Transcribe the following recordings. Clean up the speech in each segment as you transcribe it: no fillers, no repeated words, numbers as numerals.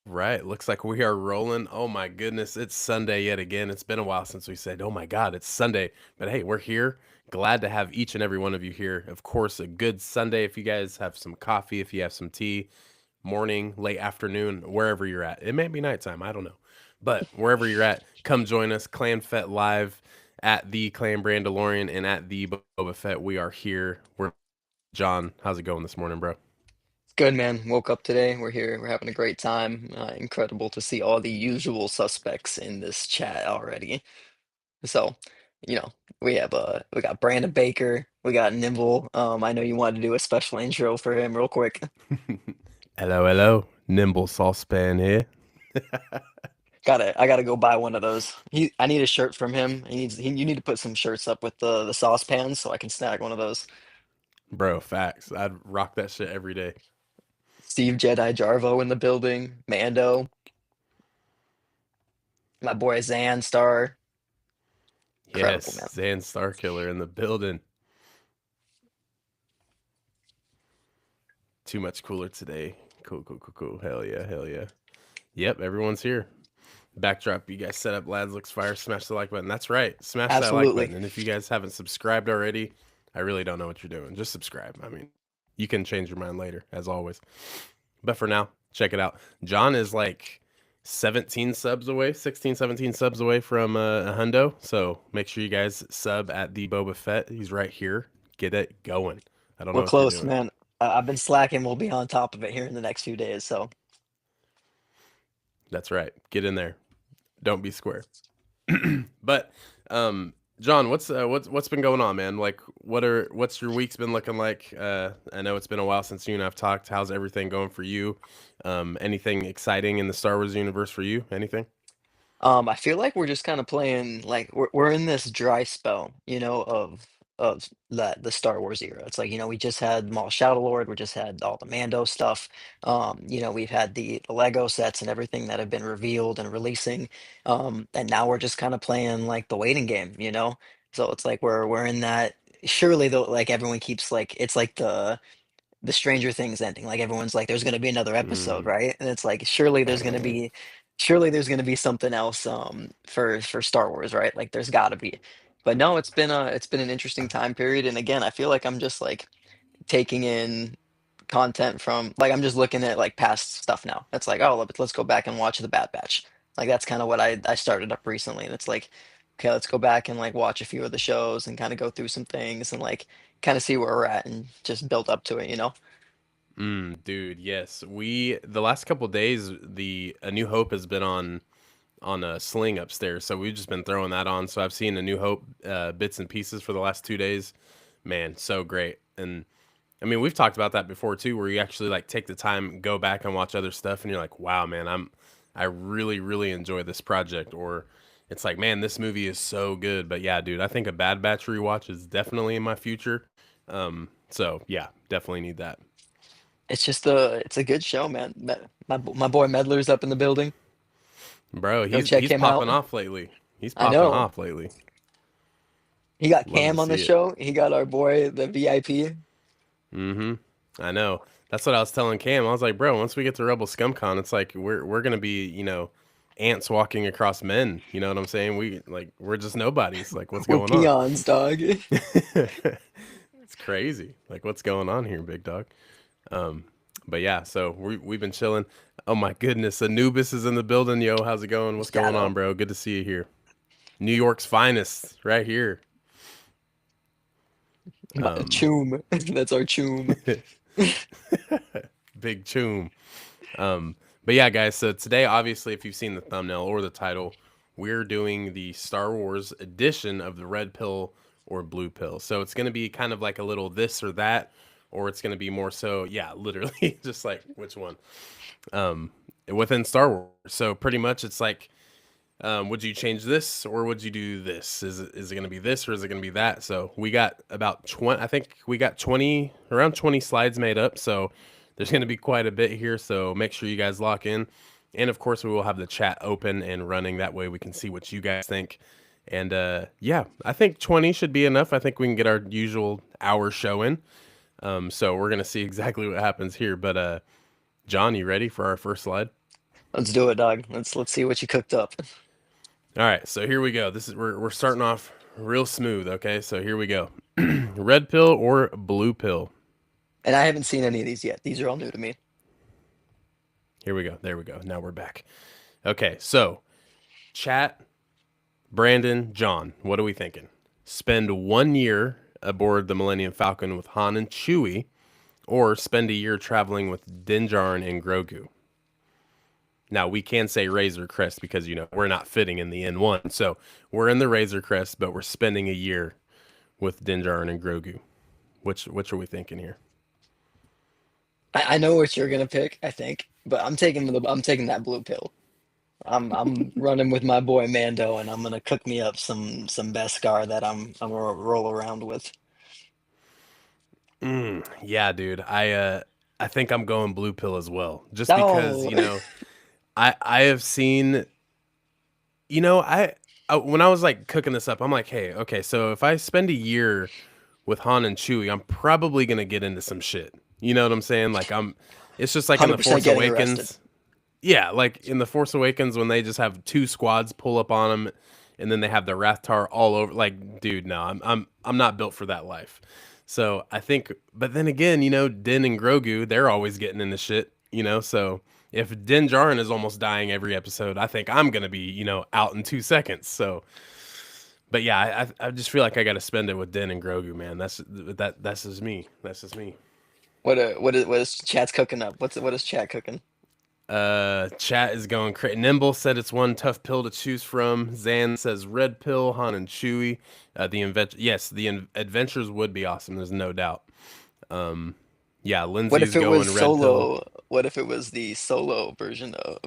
Right. Looks like we are rolling. Oh my goodness. It's Sunday yet again. It's been a while since we said, oh my God, it's Sunday. But hey, we're here. Glad to have each and every one of you here. Of course, a good Sunday if you guys have some coffee, if you have some tea, morning, late afternoon, wherever you're at. It may be nighttime. I don't know. But wherever you're at, come join us. Clan Fett live at the Clan Brandalorian and at the Boba Fett. We are here. We're John. How's it going this morning, bro? Good man. Woke up today. We're here. We're having a great time. Incredible to see all the usual suspects in this chat already. So, you know, we got Brandon Baker, we got Nimble. I know you wanted to do a special intro for him real quick. Hello, hello. Nimble saucepan here. I gotta go buy one of those. I need a shirt from him. You need to put some shirts up with the saucepans so I can snag one of those. Bro, facts. I'd rock that shit every day. Steve Jedi Jarvo in the building. Mando, my boy Zan Star. Incredible, Yes, man. Zan Starkiller in the building. Too much cooler today. Cool, cool, cool, cool. Hell yeah, hell yeah. Yep, everyone's here. Backdrop, you guys set up. Lads looks fire. Smash the like button. That's right. Smash that like Absolutely. button. And if you guys haven't subscribed already, I really don't know what you're doing. Just subscribe. I mean, you can change your mind later, as always. But for now, check it out. John is like 17 subs away, 16, 17 subs away from a hundo. So make sure you guys sub at the Boba Fett. He's right here. Get it going. I don't know We're what you're close, doing. man. I've been slacking. We'll be on top of it here in the next few days. So That's right. Get in there. Don't be square. But John, what's been going on, man? Like what's your week's been looking like? I know it's been a while since you and I've talked. How's everything going for you? Anything exciting in the Star Wars universe for you? Anything? I feel like we're just kind of playing like we're in this dry spell, of the Star Wars era. It's like, we just had Maul Shadow Lord, we just had all the Mando stuff. We've had the Lego sets and everything that have been revealed and releasing. And now we're just kind of playing like the waiting game. So it's like we're in that surely though like everyone keeps like it's like the Stranger Things ending. Like everyone's like, there's gonna be another episode, Mm. right? And it's like, surely there's gonna be something else for Star Wars, right? Like there's gotta be. But no, it's been an interesting time period. And again, I feel like I'm just like taking in content from like I'm just looking at like past stuff now. It's like, oh, let's go back and watch the Bad Batch. Like that's kind of what I started up recently. And it's like, okay, let's go back and like watch a few of the shows and kind of go through some things and like kind of see where we're at and just build up to it. Dude, yes. The last couple days, the A New Hope has been on a sling upstairs, so we've just been throwing that on. So I've seen A New Hope bits and pieces for the last 2 days. Man, so great. And I mean, we've talked about that before too, where you actually like take the time, go back and watch other stuff, and you're like, wow, man, I really, really enjoy this project. Or it's like, man, this movie is so good. But yeah, dude, I think a Bad Batch rewatch is definitely in my future. So yeah, definitely need that. It's a good show, man. My boy Medler's up in the building. Bro, Go check he's him popping out. off lately. He's I popping know. off lately. He got Love to Cam on the see it. show. He got our boy, the VIP. Mm-hmm. I know. That's what I was telling Cam. I was like, bro, once we get to Rebel ScumCon, it's like we're gonna be, ants walking across men. You know what I'm saying? We're just nobodies. Like, what's We're going on? peons, dog. It's crazy. Like, what's going on here, big dog? Um, but yeah, so we've been chilling. Oh my goodness, Anubis is in the building. Yo, how's it going? What's going on, Shadow. bro? Good to see you here. New York's finest, right here. Um, Choom. That's our choom. Big choom. But yeah, guys. So today, obviously, if you've seen the thumbnail or the title, we're doing the Star Wars edition of the red pill or blue pill. So it's going to be kind of like a little this or that, or it's going to be more so, yeah, literally just like which one within Star Wars. So pretty much, it's like, would you change this or would you do this? Is it going to be this or is it going to be that? So we got about 20. I think we got 20 around 20 slides made up. So there's going to be quite a bit here. So make sure you guys lock in. And of course, we will have the chat open and running. That way we can see what you guys think. And yeah, I think 20 should be enough. I think we can get our usual hour show in. So we're going to see exactly what happens here. But John, you ready for our first slide? Let's do it, dog. Let's see what you cooked up. All right, so here we go. This is we're starting off real smooth. Okay, so here we go. Red pill or blue pill? And I haven't seen any of these yet. These are all new to me. Here we go. There we go. Now we're back. Okay, so chat, Brandon, John, what are we thinking? Spend 1 year aboard the Millennium Falcon with Han and Chewie, or spend a year traveling with Din Djarin and Grogu? Now we can say Razor Crest because we're not fitting in the N1, so we're in the Razor Crest, but we're spending a year with Din Djarin and Grogu. Which are we thinking here? I know what you're gonna pick, I think, but I'm taking that blue pill. I'm running with my boy Mando, and I'm gonna cook me up some Beskar that I'm gonna roll around with. Yeah, dude. I think I'm going blue pill as well, just because No, I have seen I when I was like cooking this up, I'm like, hey, okay, so if I spend a year with Han and Chewie, I'm probably gonna get into some shit. You know what I'm saying? Like it's just like in the 100% Force getting arrested. Awakens. Yeah, like in the Force Awakens when they just have two squads pull up on them, and then they have the Rathtar all over. Like, dude, no, I'm not built for that life. So I think, but then again, Din and Grogu, they're always getting into shit. So if Din Djarin is almost dying every episode, I think I'm gonna be out in 2 seconds. So, but yeah, I just feel like I got to spend it with Din and Grogu, man. That's just me. That's just me. What is Chat's cooking up? What is Chat cooking? Chat is going crazy. Nimble said it's one tough pill to choose from. Zan says red pill, Han and Chewie. Yes, adventures would be awesome. There's no doubt. Um, yeah, What if Lindsay's it was going red pill. solo? What if it was the solo version of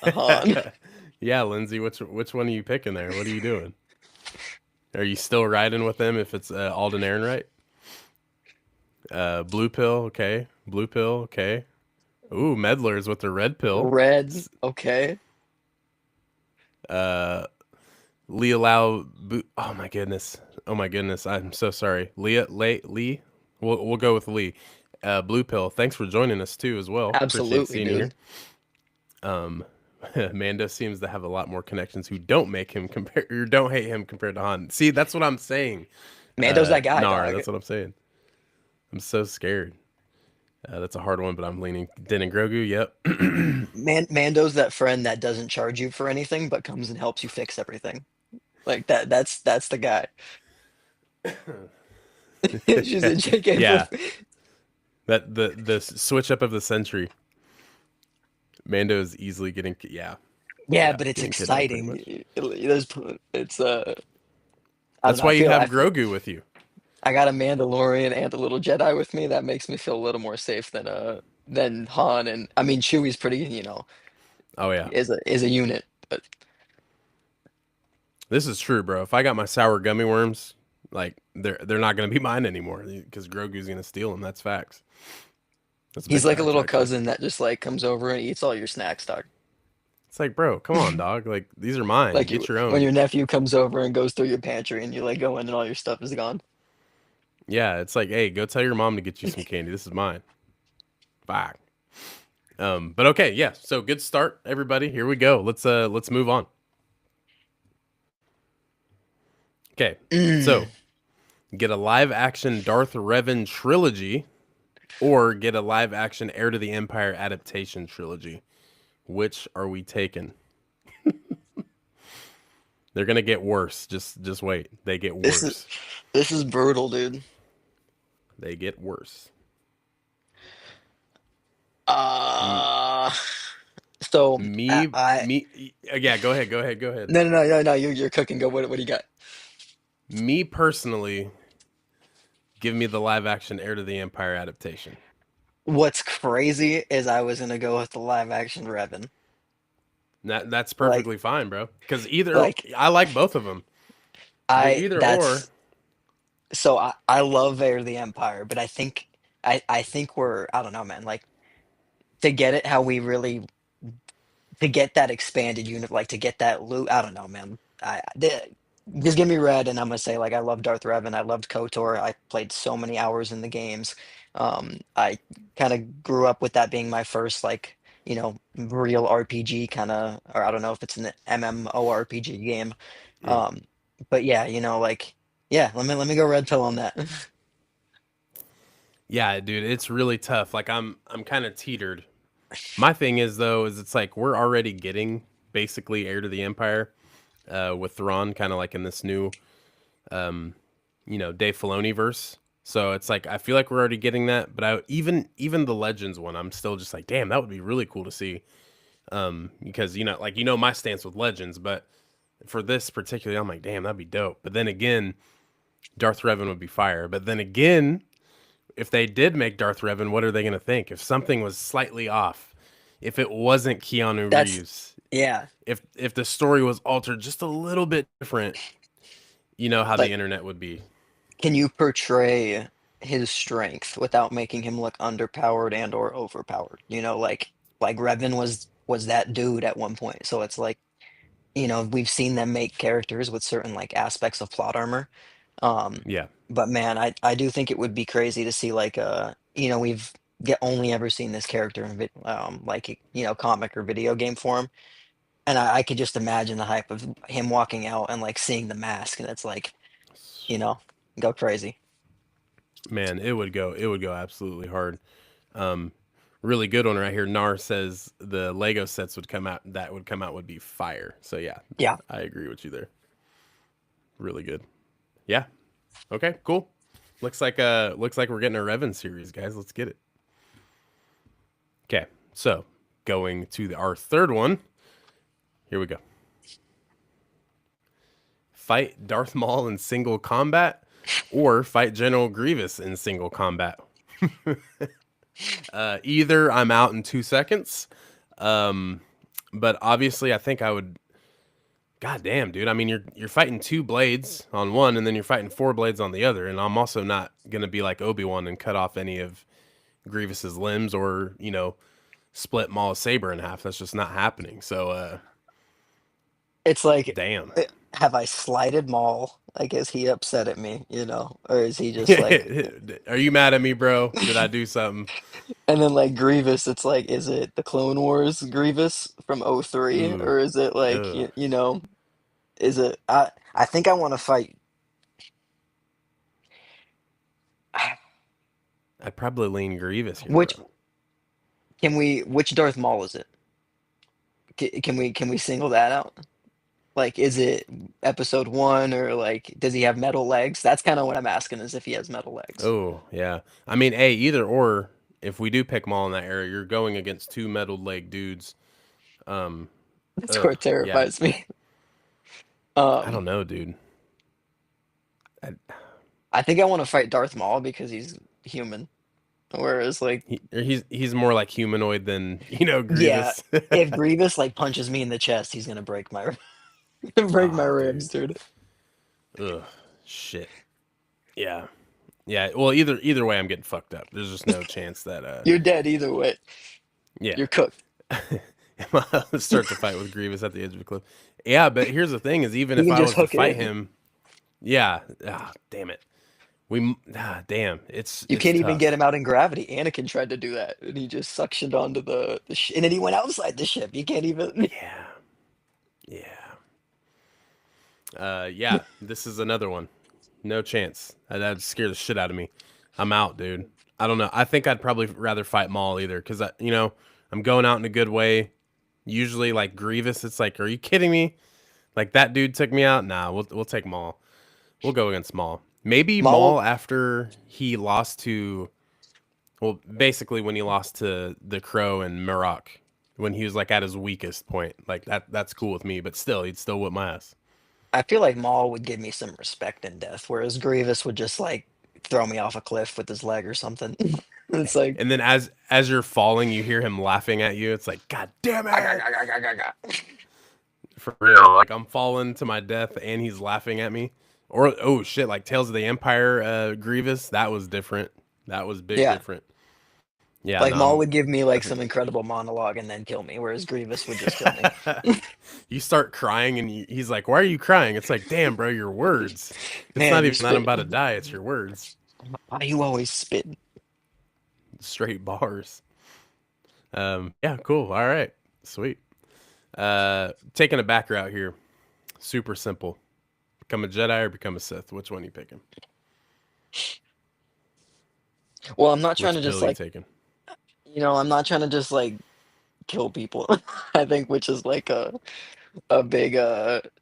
Han? Yeah, Lindsay, which one are you picking there? What are you doing? Are you still riding with them if it's Alden Ehrenreich? Blue pill, okay. Blue pill, okay. Ooh, meddlers with the red pill. Red, okay. Uh, Leah Lau. Oh my goodness. Oh my goodness. I'm so sorry. Lee. We'll go with Lee. Blue pill. Thanks for joining us too as well. Appreciate Absolutely, seeing you here. dude. Um, Mando seems to have a lot more connections who don't make him compare or don't hate him compared to Han. See, that's what I'm saying. Mando's that guy, Nar, dog. that's what I'm saying. I'm so scared. That's a hard one, but I'm leaning Din and Grogu. Yep. Mando's that friend that doesn't charge you for anything, but comes and helps you fix everything. Like that. That's the guy. She's a JK Yeah, flip. that the switch up of the century. Mando is easily getting Yeah, yeah, but it's getting kidnapped pretty exciting. much. It's I don't That's know. why you have Grogu with you. I got a Mandalorian and a little Jedi with me. That makes me feel a little more safe than Han, and I mean Chewie's pretty, Oh yeah, is a unit. But this is true, bro. If I got my sour gummy worms, like they're not gonna be mine anymore because Grogu's gonna steal them. That's facts. That's he's big like a facts, little actually. cousin that just like comes over and eats all your snacks, dog. It's like, bro, come on, dog. Like these are mine. Like Get your when own. your nephew comes over and goes through your pantry and you like go in and all your stuff is gone. Yeah, it's like, hey, go tell your mom to get you some candy. This is mine. Fuck. But okay, yeah. So good start, everybody. Here we go. Let's move on. Okay, Mm. so get a live action Darth Revan trilogy or get a live action Heir to the Empire adaptation trilogy. Which are we taking? They're gonna get worse. Just wait. They get This is worse. this is brutal, dude. They get worse. M- Uh, so Yeah. Go ahead. Go ahead. Go ahead. no. You're cooking. Go. What do you got? Me personally, give me the live action Heir to the Empire adaptation. What's crazy is I was gonna go with the live action Revan. That's Like perfectly fine, bro. Because either like I like both of them, but I either or, that's so I love Heir of the Empire, but I think we're I don't know, man. Like to get it how we really to get that expanded unit, like to get that loot. I don't know, man. Just give me red, and I'm gonna say like I love Darth Revan. I loved KOTOR. I played so many hours in the games. I kind of grew up with that being my first like real RPG kind of, or I don't know if it's an MMORPG game. Mm. Um, but yeah, like, yeah, let me go red pill on that. Yeah, dude, it's really tough. Like I'm kind of teetered. My thing is though, is it's like we're already getting basically heir to the empire with Thrawn, kind of like in this new Dave Filoni verse. So it's like I feel like we're already getting that, but even the Legends one, I'm still just like, damn, that would be really cool to see. Because my stance with Legends, but for this particularly, I'm like, damn, that'd be dope. But then again, Darth Revan would be fire. But then again, if they did make Darth Revan, what are they gonna think? If something was slightly off, if it wasn't Keanu That's Reeves, yeah, if the story was altered just a little bit different, you know how the like, internet would be. can you portray his strength without making him look underpowered and or overpowered? Like Revan was that dude at one point. So it's like, we've seen them make characters with certain like aspects of plot armor. Um, Yeah. but man, I do think it would be crazy to see like we've get only ever seen this character in like comic or video game form. And I could just imagine the hype of him walking out and like seeing the mask and it's like, you know, go crazy. Man, it would go absolutely hard. Um, really good one right here. Nar says the Lego sets would be fire. So yeah, Yeah. I agree with you there. Really good. Yeah. Okay. Cool. Looks like we're getting a Revan series, guys. Let's get it. Okay. So going to our third one. Here we go. Fight Darth Maul in single combat, or fight General Grievous in single combat. Either I'm out in 2 seconds. Um, but obviously, I think I would. God damn, dude. I mean, you're fighting two blades on one, and then you're fighting four blades on the other. And I'm also not gonna be like Obi-Wan and cut off any of Grievous's limbs, or split Maul's saber in half. That's just not happening. So, It's like, damn. have I slighted Maul? Like, is he upset at me, or is he just like, Are you mad at me, bro? Did I do something? and then like Grievous, it's like, is it the Clone Wars Grievous from '03, Ooh, or is it like, ugh. is it, I think I want to fight, I'd probably lean Grievous here, which, bro. which Darth Maul is it? Can we single that out? Like, is it episode one or like, does he have metal legs? That's kind of what I'm asking is if he has metal legs. Oh, yeah. I mean, A, either or, if we do pick Maul in that area, you're going against two metal leg dudes. Um, That's what yeah. terrifies me. I Um, don't know, dude. I, I think I want to fight Darth Maul because he's human. Whereas, like, he's more like humanoid than, yeah, Grievous. if Grievous like punches me in the chest, he's gonna break my break my Ah, ribs, dude. dude. Ugh, shit. Yeah. Yeah, well, either way I'm getting fucked up. There's just no chance that You're dead either way. yeah. You're cooked. Start to fight with Grievous at the edge of the cliff. Yeah, but here's the thing: is even You if can I just was to hook it fight in. him, yeah, damn it, damn, You it's can't even get tough. him out in gravity. Anakin tried to do that, and he just suctioned onto the sh and then he went outside the ship. You can't even. Yeah, yeah, yeah. This is another one. No chance. That'd scare the shit out of me. I'm out, dude. I don't know. I think I'd probably rather fight Maul either, because I'm going out in a good way. Usually, like Grievous, it's like, are you kidding me? Like that dude took me out. Nah, we'll take Maul. We'll go against Maul. Maybe Maul, Maul after he lost to, well, basically when he lost to the Crow and Marok, when he was like at his weakest point. Like that's cool with me, but still, he'd still whip my ass. I feel like Maul would give me some respect in death, whereas Grievous would just like throw me off a cliff with his leg or something. It's like, And then as you're falling, you hear him laughing at you. It's like, God damn it! For real. Like I'm falling to my death and he's laughing at me. Or oh shit, like Tales of the Empire Grievous, that was different. That was big yeah. different. Yeah, Like no, Maul I'm would give me like some incredible monologue and then kill me, whereas Grievous would just kill me. you start crying and he's like, "Why are you crying?" It's like, "Damn, bro, your words. It's Man, not you even that I'm spit. about to die. It's your words, Why you always spit? straight bars." Yeah, cool. All right, sweet. Taking a back route here. Super simple. Become a Jedi or become a Sith. Which one are you picking? Well, I'm not trying to Which just pill are you like, taking? I'm not trying to just like kill people. I think which is like a big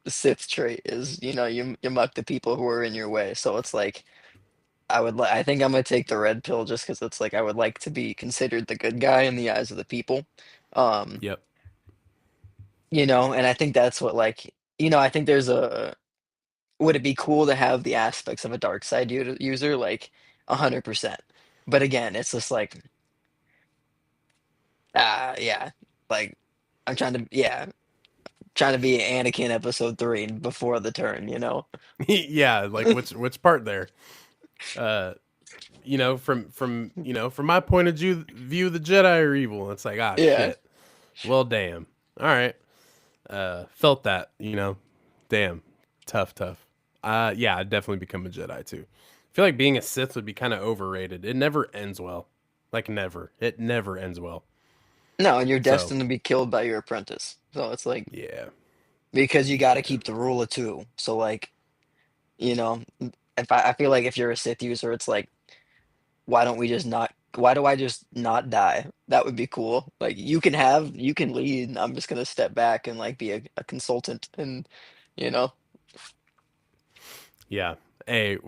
Sith trait is, you muck the people who are in your way. So it's like I think I'm gonna take the red pill just because it's like I would like to be considered the good guy in the eyes of the people. Um, Yep. and I think that's what like, I think there's a would it be cool to have the aspects of a dark side user like 100%. But again, it's just like yeah, like I'm trying to be Anakin episode 3 before the turn. Yeah, like which part there? Uh, from my point of view, the Jedi are evil. It's like Yeah. shit. Well, damn. All right. Felt that. Damn. Tough, tough. Yeah, I'd definitely become a Jedi too. I feel like being a Sith would be kind of overrated. It never ends well. Like never. It never ends well. No, and you're So destined to be killed by your apprentice. So it's like yeah, because you got to yeah, keep the rule of two. So like, you know, if I feel like if you're a Sith user, it's like why do I just not die? That would be cool. Like you can lead. I'm just gonna step back and like be a consultant and you know. yeah. Hey,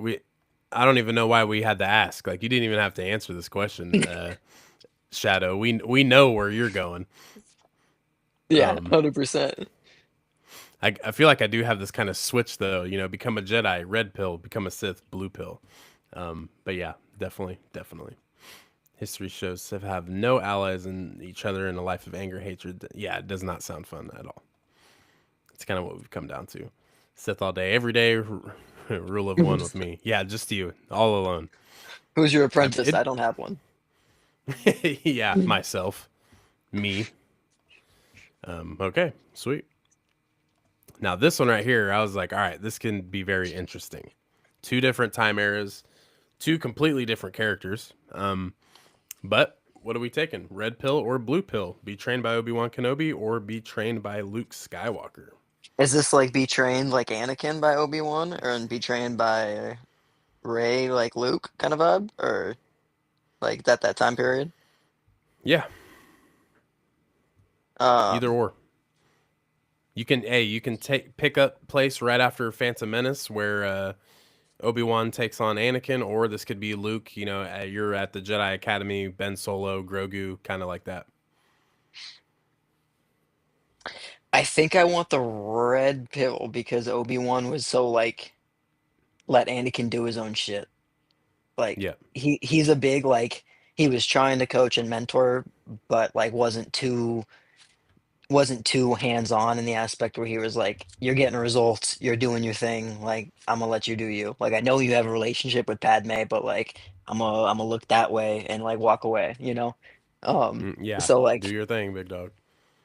I don't even know why we had to ask. Like, you didn't even have to answer this question, Shadow. We know where you're going. Yeah, Um, 100%. I feel like I do have this kind of switch though. Become a Jedi, red pill. Become a Sith, blue pill. But yeah, definitely, definitely. History shows Sith have no allies in each other in a life of anger, hatred. Yeah, it does not sound fun at all. It's kind of what we've come down to. Sith all day, every day. Rule of one with me. Yeah, just you, all alone. Who's your I, apprentice? it, I don't have one. yeah, myself, me. Okay, sweet. Now this one right here, I was like, all right, this can be very interesting. Two different time eras, two completely different characters. But what are we taking? Red pill or blue pill? Be trained by Obi-Wan Kenobi or be trained by Luke Skywalker? Is this like be trained like Anakin by Obi-Wan or and be trained by Rey like Luke kind of vibe or like that time period? Yeah, either Um, or. You can take pick up place right after Phantom Menace where Obi-Wan takes on Anakin, or this could be Luke, you're at the Jedi Academy, Ben Solo, Grogu, kind of like that. I think I want the red pill because Obi-Wan was so like let Anakin do his own shit. Like Yeah. he's a big like he was trying to coach and mentor, but like wasn't too hands-on in the aspect where he was like, "You're getting results, you're doing your thing, like I'm gonna let you do you. Like I know you have a relationship with Padme, but like I'm gonna look that way and like walk away." Yeah. So Do like your thing, big dog.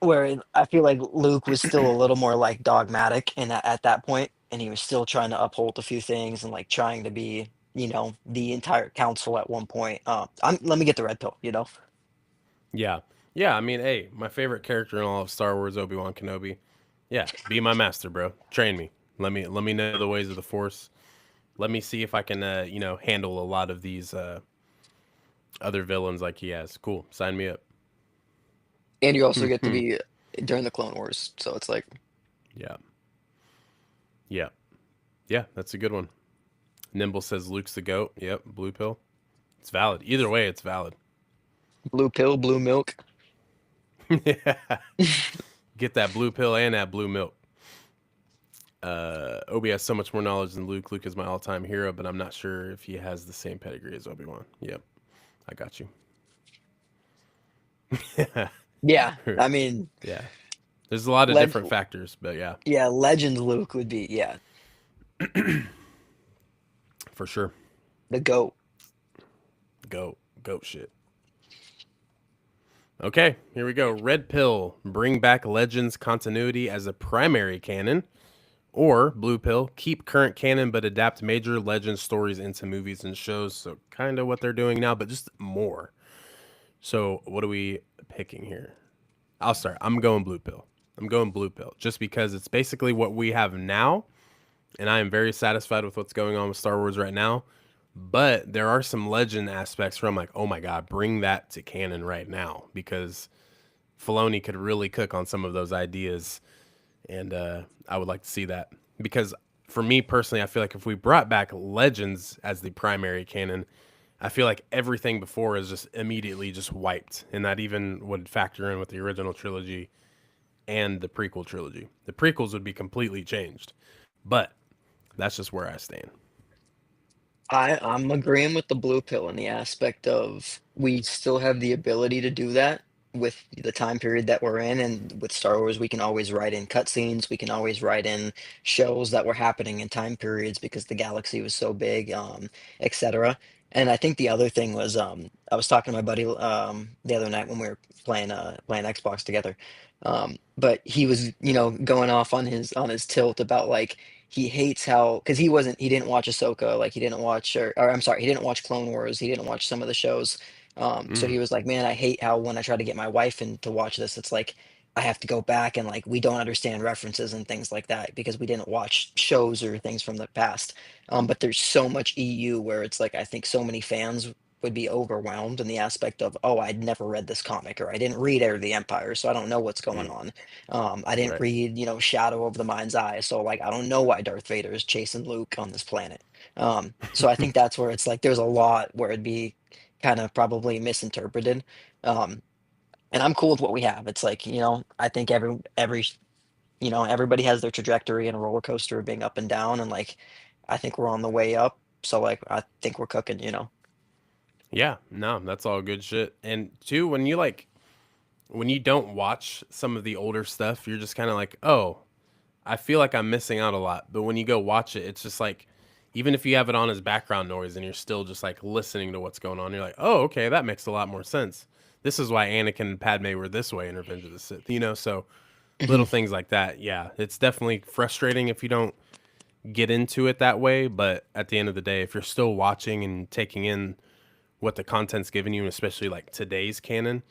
where I feel like Luke was still a little more like dogmatic and at that point, and he was still trying to uphold a few things and like trying to be, the entire council at one point. Let me get the red pill. Yeah. Yeah. I mean, hey, my favorite character in all of Star Wars, Obi-Wan Kenobi. Yeah. Be my master, bro. Train me. Let me know the ways of the Force. Let me see if I can, handle a lot of these other villains like he has. Cool. Sign me up. And you also get to be during the Clone Wars, so it's like Yeah. Yeah. Yeah. That's a good one. Nimble says Luke's the goat. Yep. Blue pill. It's valid. Either way, it's valid. blue pill, blue milk. Yeah. Get that blue pill and that blue milk. Obi has so much more knowledge than Luke. Luke is my all-time hero, but I'm not sure if he has the same pedigree as Obi-Wan. Yep, I got you. Yeah, I mean, Yeah, there's a lot of leg different factors, but yeah, yeah, Legend Luke would be yeah, for sure. the goat. Goat shit. Okay, here we go. Red pill, bring back Legends continuity as a primary canon, or blue pill, keep current canon but adapt major Legends stories into movies and shows. So kind of what they're doing now, but just more. So what are we picking here? I'll start. I'm going blue pill. I'm going blue pill just because it's basically what we have now, and I am very satisfied with what's going on with Star Wars right now. But there are some legend aspects where I'm like, oh my god, bring that to canon right now because Filoni could really cook on some of those ideas, and I would like to see that because for me personally, I feel like if we brought back legends as the primary canon, I feel like everything before is just immediately just wiped, and that even would factor in with the original trilogy and the prequel trilogy. The prequels would be completely changed, but that's just where I stand. I'm agreeing with the blue pill in the aspect of we still have the ability to do that with the time period that we're in, and with Star Wars, we can always write in cutscenes, we can always write in shows that were happening in time periods because the galaxy was so big, etc. And I think the other thing was, I was talking to my buddy the other night when we were playing Xbox together, but he was, going off on his tilt about like he hates how because he didn't watch Ahsoka, like he didn't watch or I'm sorry, he didn't watch Clone Wars, he didn't watch some of the shows. So Mm, he was like, man, I hate how when I try to get my wife in to watch this, it's like I have to go back and like we don't understand references and things like that because we didn't watch shows or things from the past. But there's so much EU where it's like I think so many fans would be overwhelmed in the aspect of, oh, I'd never read this comic or I didn't read Heir of the Empire, so I don't know what's going mm, on. I didn't right. read, Shadow of the Mind's Eye, so like I don't know why Darth Vader is chasing Luke on this planet. So I think that's where it's like there's a lot where it'd be kind of probably misinterpreted. Um, and I'm cool with what we have. It's like, I think everybody has their trajectory and a roller coaster of being up and down, and like I think we're on the way up. So like I think we're cooking. Yeah, no, that's all good shit. And two, when you don't watch some of the older stuff, you're just kind of like, oh, I feel like I'm missing out a lot. But when you go watch it, it's just like, even if you have it on as background noise and you're still just like listening to what's going on, you're like, oh, okay, that makes a lot more sense. This is why Anakin and Padme were this way in Revenge of the Sith, you know? So little Mhm. things like that. Yeah, it's definitely frustrating if you don't get into it that way. But at the end of the day, if you're still watching and taking in what the content's giving you, and especially like today's canon,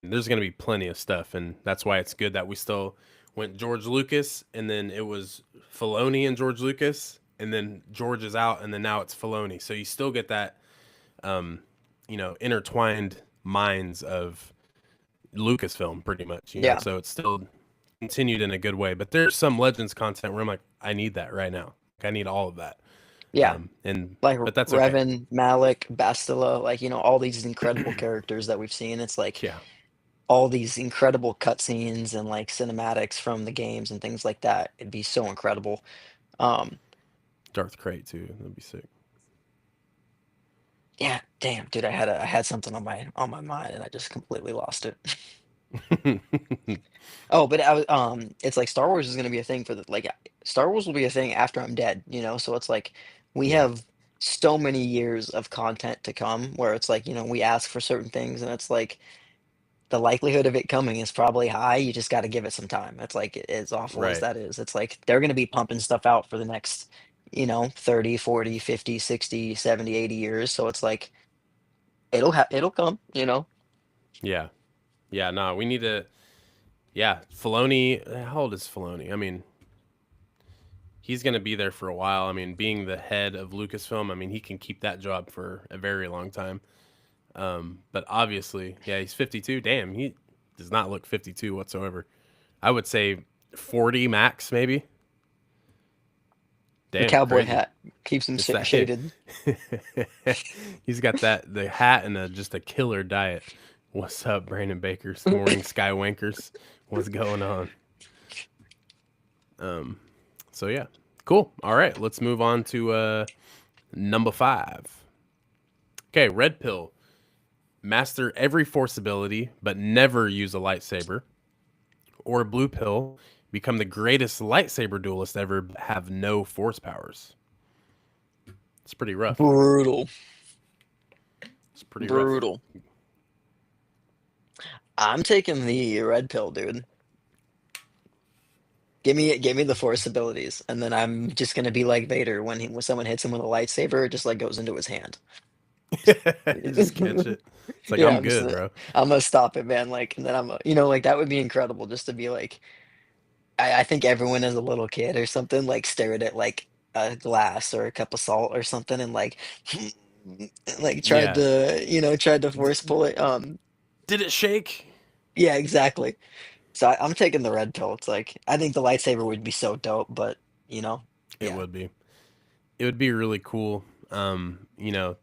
there's going to be plenty of stuff, and that's why it's good that we still went George Lucas, and then it was Filoni and George Lucas, and then George is out, and then now it's Filoni. So you still get that, um, intertwined minds of Lucasfilm, pretty much. Yeah, So it's still continued in a good way. But there's some Legends content where I'm like, I need that right now. Like, I need all of that, yeah. and Like but that's okay. Revan, Malik, Bastila, like all these incredible characters that we've seen. It's like Yeah, all these incredible cutscenes and like cinematics from the games and things like that. It'd be so incredible. Um, Darth Crate too. That'd be sick. yeah, damn, dude, I had something on my mind and I just completely lost it. Oh, but it's like Star Wars is gonna be a thing for the like Star Wars will be a thing after I'm dead. So it's like we Yeah, have so many years of content to come where it's like, we ask for certain things and it's like the likelihood of it coming is probably high. You just got to give it some time. It's like as awful as right. that is. It's like they're going to be pumping stuff out for the next, 30, 40, 50, 60, 70, 80 years. So it's like it'll come. Yeah, yeah. No, we need to. Yeah, Filoni. How old is Filoni? I mean, he's going to be there for a while. I mean, being the head of Lucasfilm, I mean, he can keep that job for a very long time. But obviously, yeah, he's 52. Damn, he does not look 52 whatsoever. I would say 40 max, maybe. The Damn, cowboy crazy. hat keeps him It's that hit. shaded. He's got the hat and just a killer diet. What's up, Brandon Bakers? Good morning, Skywankers. What's going on? Um, so yeah, cool. All right, let's move on to number 5. Okay, red pill. Master every force ability, but never use a lightsaber. Or blue pill. Become the greatest lightsaber duelist ever, but have no force powers. It's pretty rough. Brutal, It's pretty rough. brutal. I'm taking the red pill, dude. Give me the force abilities, and then I'm just gonna be like Vader when someone hits him with a lightsaber, it just like goes into his hand. You just catch it. It's like Yeah, I'm good, bro. I'm gonna stop it, man. Like, and then like that would be incredible just to be like, I think everyone as a little kid or something like stared at like a glass or a cup of salt or something and like, like Yeah. tried to D- force pull it. did it shake? Yeah, exactly. So I'm taking the red pill. It's like I think the lightsaber would be so dope, but you know, It yeah. would be. It would be really cool.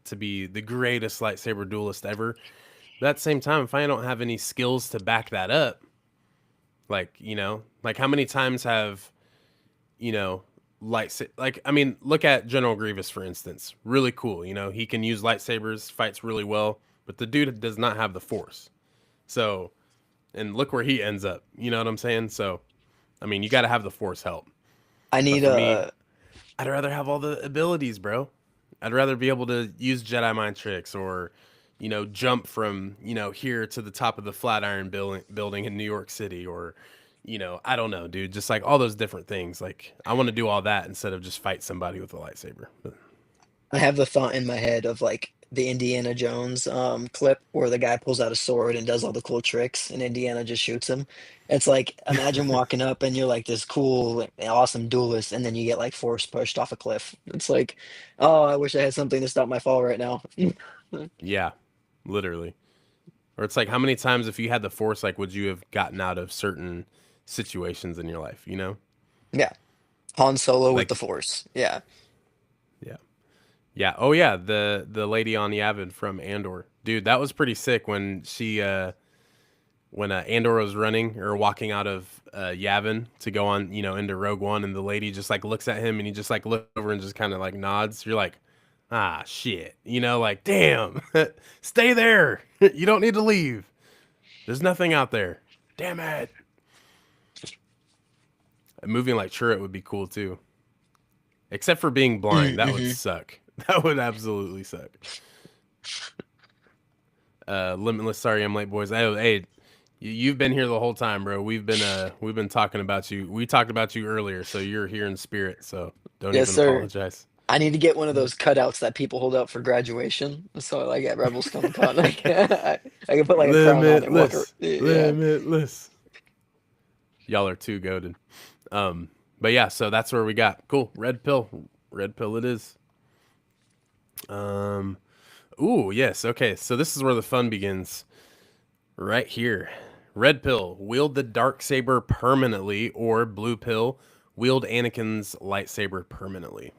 To be the greatest lightsaber duelist ever. But at the same time, if I don't have any skills to back that up, like how many times have you know, like I mean, look at General Grievous for instance. Really cool. He can use lightsabers, fights really well, but the dude does not have the Force. So, and look where he ends up. You know what I'm saying? So, I mean, you got to have the Force help. I But need for me, a I'd rather have all the abilities, bro. I'd rather be able to use Jedi mind tricks or, jump from, here to the top of the Flatiron building in New York City or, I don't know, dude. Just like all those different things. Like, I want to do all that instead of just fight somebody with a lightsaber. But, I have the thought in my head of like the Indiana Jones clip where the guy pulls out a sword and does all the cool tricks and Indiana just shoots him. It's like imagine walking up and you're like this cool, like, awesome duelist, and then you get like force pushed off a cliff. It's like, oh, I wish I had something to stop my fall right now. yeah, literally. Or it's like, how many times, if you had the Force, like, would you have gotten out of certain situations in your life, Yeah, Han Solo with the Like, force. Yeah. yeah. Yeah. Oh yeah, the lady on Yavin from Andor. Dude, that was pretty sick when Andor was running or walking out of Yavin to go on, into Rogue One, and the lady just like looks at him and he just like looks over and just kind of like nods. You're like, ah, shit. Like, damn, stay there. You don't need to leave. There's nothing out there. Damn it. Moving like Chirrut would be cool too, except for being blind. That would Mm-hmm. suck. That would absolutely suck. Limitless. Sorry, I'm late, boys. Hey, you've been here the whole time, bro. We've been talking about you. We talked about you earlier, so you're here in spirit. So don't Yes, even sir. apologize. I need to get one of those cutouts that people hold up for graduation. So like at Rebels Comic Con, like I can put like a crown on it and walk. Limitless, Yeah. limitless. Y'all are too goaded. But yeah, so that's where we got. Cool. Red pill. Red pill. It is. Um. Ooh, yes. Okay, so this is where the fun begins. Right here. Red pill, wield the dark saber permanently, or blue pill, wield Anakin's lightsaber permanently.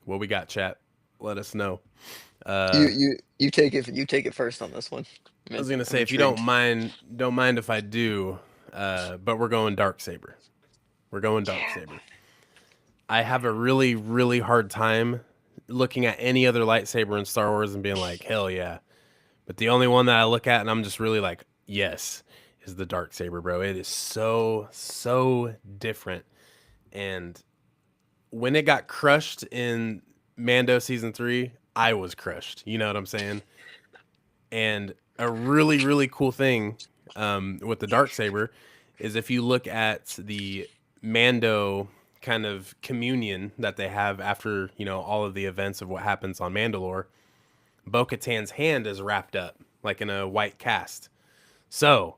What we got, chat? Let us know. You Uh, you you take it. You take it first on this one. I was gonna I'm say if you don't intrigued. mind, don't mind if I do. But we're going dark saber. We're going dark Yeah. saber. I have a really, really hard time looking at any other lightsaber in Star Wars and being like, hell yeah. But the only one that I look at and I'm just really like, yes, is the dark saber, bro. It is so, so different. And when it got crushed in Mando season 3, I was crushed. You know what I'm saying? And a really, really cool thing with the dark saber is if you look at the Mando kind of communion that they have after, all of the events of what happens on Mandalore, Bo-Katan's hand is wrapped up like in a white cast. So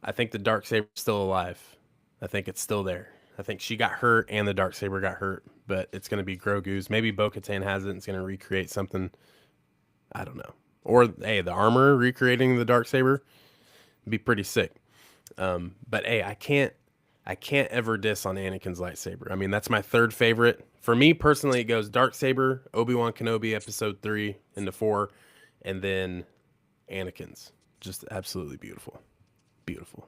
I think the dark saber's still alive. I think it's still there. I think she got hurt and the dark saber got hurt, but it's going to be Grogu's. Maybe Bo-Katan has it and it's going to recreate something. I don't know. Or hey, the armor recreating the dark saber would be pretty sick. But hey, I can't ever diss on Anakin's lightsaber. I mean, that's my third favorite. For me personally, it goes dark saber, Obi-Wan Kenobi episode 3 into 4, and then Anakin's. Just absolutely beautiful. Beautiful.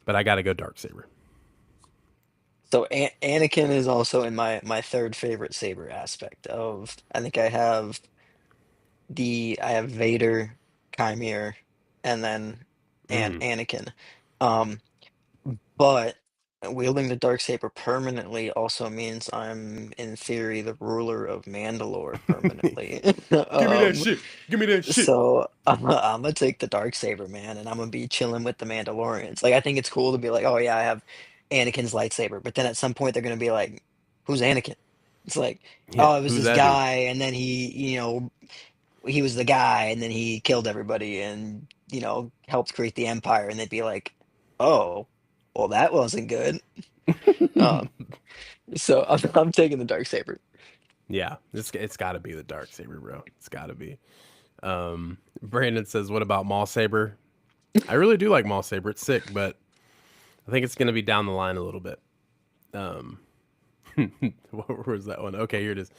But I got to go dark saber. So Anakin is also in my third favorite saber aspect of. I think I have Vader, Chimere, and then Mm. Anakin. Um, But wielding the dark saber permanently also means I'm, in theory, the ruler of Mandalore permanently. Give me that Um, shit. Give me that shit. so I'm gonna take the dark saber, man, and I'm gonna be chilling with the Mandalorians. Like I think it's cool to be like, oh yeah, I have Anakin's lightsaber. But then at some point they're gonna be like, who's Anakin? It's like, Yeah, oh, it was who's this that dude? guy, and then he was the guy, and then he killed everybody, and helped create the Empire, and they'd be like, oh, well, that wasn't good. Um, so I'm taking the dark saber. Yeah, it's got to be the dark saber, bro. It's got to be. Brandon says, "What about Maul Saber?" I really do like Maul Saber. It's sick, but I think it's gonna be down the line a little bit. Um, where was that one? Okay, here it is.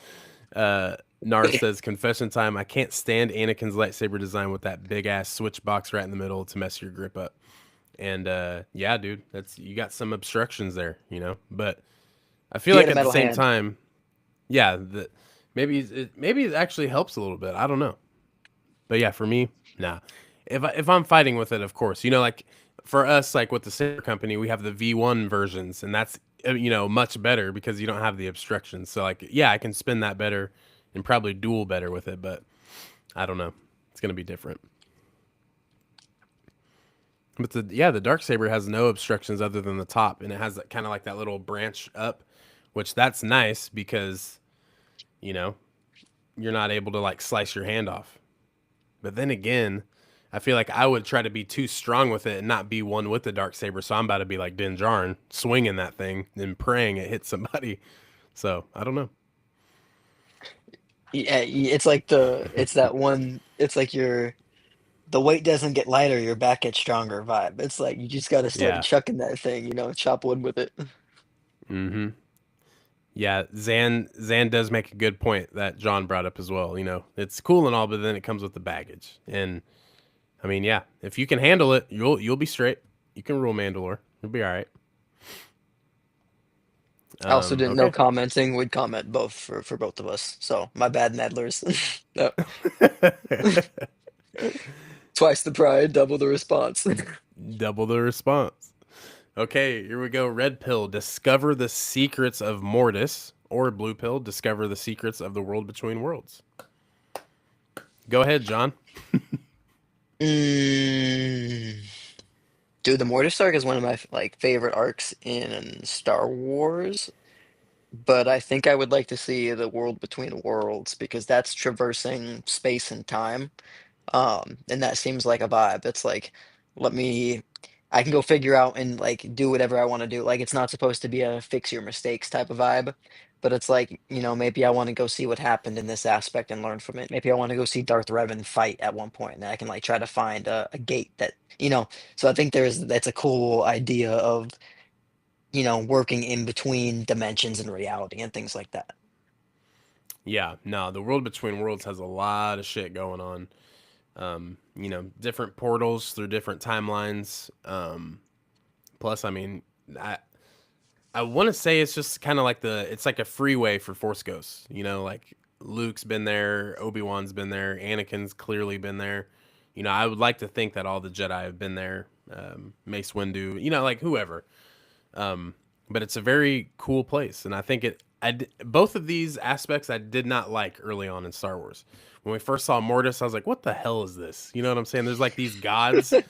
Nar says, "Confession time. I can't stand Anakin's lightsaber design with that big ass switch box right in the middle to mess your grip up." And yeah, dude, that's you got some obstructions there, But I feel He had like a at the metal same hand. time, yeah, maybe it actually helps a little bit. I don't know. But yeah, for me, nah. If I'm fighting with it, of course, like for us, like with the Saber Company, we have the V1 versions, and that's much better because you don't have the obstructions. So like, yeah, I can spin that better and probably duel better with it, but I don't know. It's gonna be different. But the dark saber has no obstructions other than the top, and it has kind of like that little branch up, which that's nice because you know you're not able to like slice your hand off. But then again, I feel like I would try to be too strong with it and not be one with the dark saber. So I'm about to be like Din Djarin, swinging that thing and praying it hits somebody. So I don't know. Yeah, it's that one. It's like the weight doesn't get lighter, your back gets stronger vibe. It's like you just got to start Yeah. chucking that thing, chop wood with it. Mm-hmm. Yeah. Zan does make a good point that John brought up as well. It's cool and all, but then it comes with the baggage. And I mean, yeah, if you can handle it, you'll be straight. You can rule Mandalore. You'll be all right. I also didn't know Okay. commenting would comment both for both of us. So my bad, Nedlers. No. Twice the pride, double the response. Double the response. Okay, here we go. Red pill, discover the secrets of Mortis. Or blue pill, discover the secrets of the world between worlds. Go ahead, John. Mm. Dude, the Mortis arc is one of my like favorite arcs in Star Wars, but I think I would like to see the world between worlds because that's traversing space and time. And that seems like a vibe. It's like, let me, I can go figure out and like do whatever I want to do. Like, it's not supposed to be a fix your mistakes type of vibe, but it's like, maybe I want to go see what happened in this aspect and learn from it. Maybe I want to go see Darth Revan fight at one point, and I can like try to find a gate that. So I think that's a cool idea of, working in between dimensions and reality and things like that. Yeah, no, the world between worlds has a lot of shit going on. Different portals through different timelines. Plus, I mean, I want to say it's just kind of like it's like a freeway for Force Ghosts. Like Luke's been there, Obi-Wan's been there, Anakin's clearly been there. I would like to think that all the Jedi have been there. Mace Windu, like whoever. Um, but it's a very cool place, and I think both of these aspects I did not like early on in Star Wars. When we first saw Mortis, I was like, "What the hell is this?" You know what I'm saying? There's like these gods. I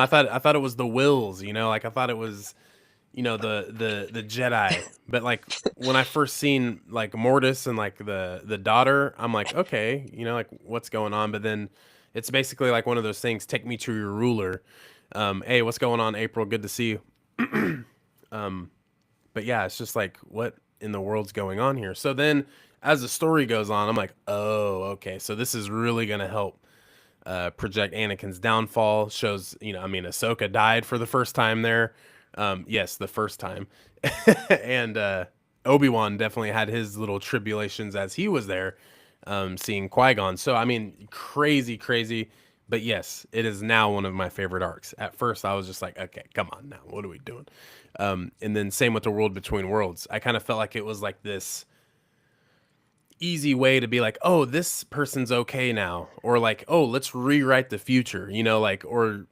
thought it was the Wills. Like I thought it was the Jedi. But like when I first seen like Mortis and like the daughter, I'm like, okay, like what's going on? But then it's basically like one of those things. Take me to your ruler. Hey, what's going on, April? Good to see you. But yeah, it's just like what in the world's going on here. So then as the story goes on, I'm like, oh, okay, so this is really gonna help project Anakin's downfall. Shows, I mean, Ahsoka died for the first time there. Yes, the first time, and Obi-Wan definitely had his little tribulations as he was there, seeing Qui-Gon. So I mean, crazy, crazy. But yes, it is now one of my favorite arcs. At first, I was just like, okay, come on now, what are we doing? And then same with the world between worlds. I kind of felt like it was like this easy way to be like, oh, this person's okay now, or like, oh, let's rewrite the future, like, or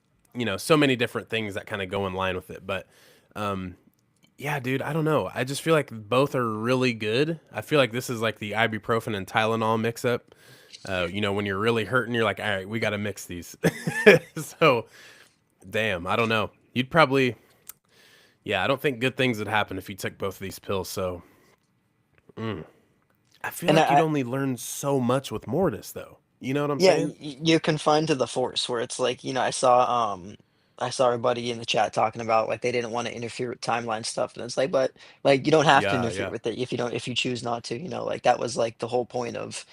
so many different things that kind of go in line with it. But yeah, dude, I don't know. I just feel like both are really good. I feel like this is like the ibuprofen and Tylenol mix up. When you're really hurting, you're like, all right, we got to mix these. So, damn, I don't know. Yeah, I don't think good things would happen if you took both of these pills. So mm. I feel And like you'd only learn so much with Mortis, though. You know what I'm yeah, saying? you're confined to the Force, where it's like, I saw everybody in the chat talking about like they didn't want to interfere with timeline stuff, and it's like, but like you don't have to Yeah, interfere yeah, with it if you choose not to, like that was like the whole point of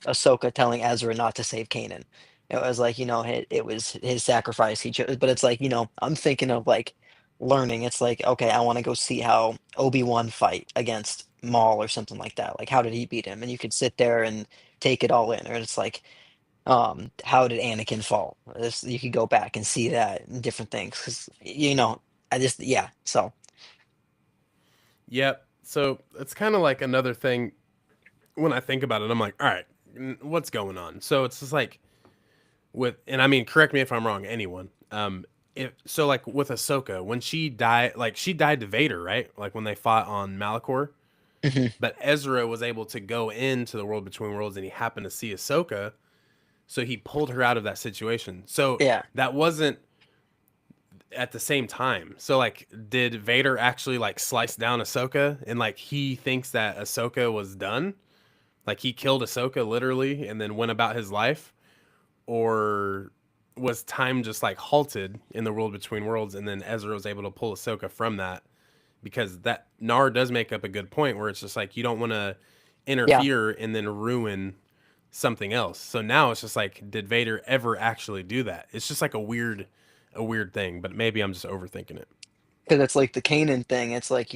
Ahsoka telling Ezra not to save Kanan. It was like, it was his sacrifice he chose, but it's like, I'm thinking of like learning. It's like, okay, I want to go see how Obi-Wan fight against Maul or something like that. Like, how did he beat him? And you could sit there and take it all in. Or it's like, how did Anakin fall? You could go back and see that and different things because I just yeah. So yep. So it's kind of like another thing when I think about it. I'm like, all right, what's going on? So it's just like and I mean, correct me if I'm wrong, anyone. If so, like with Ahsoka, when she died, like she died to Vader, right? Like when they fought on Malachor, mhm, but Ezra was able to go into the world between worlds, and he happened to see Ahsoka, so he pulled her out of that situation. So yeah, that wasn't at the same time. So like, did Vader actually like slice down Ahsoka, and like he thinks that Ahsoka was done? Like he killed Ahsoka literally, and then went about his life, or was time just like halted in the world between worlds, and then Ezra was able to pull Ahsoka from that? Because that Nar does make up a good point where it's just like you don't want to yeah. interfere and then ruin something else. So now it's just like, did Vader ever actually do that? It's just like a weird thing, but maybe I'm just overthinking it. Because it's like the Kanan thing. It's like,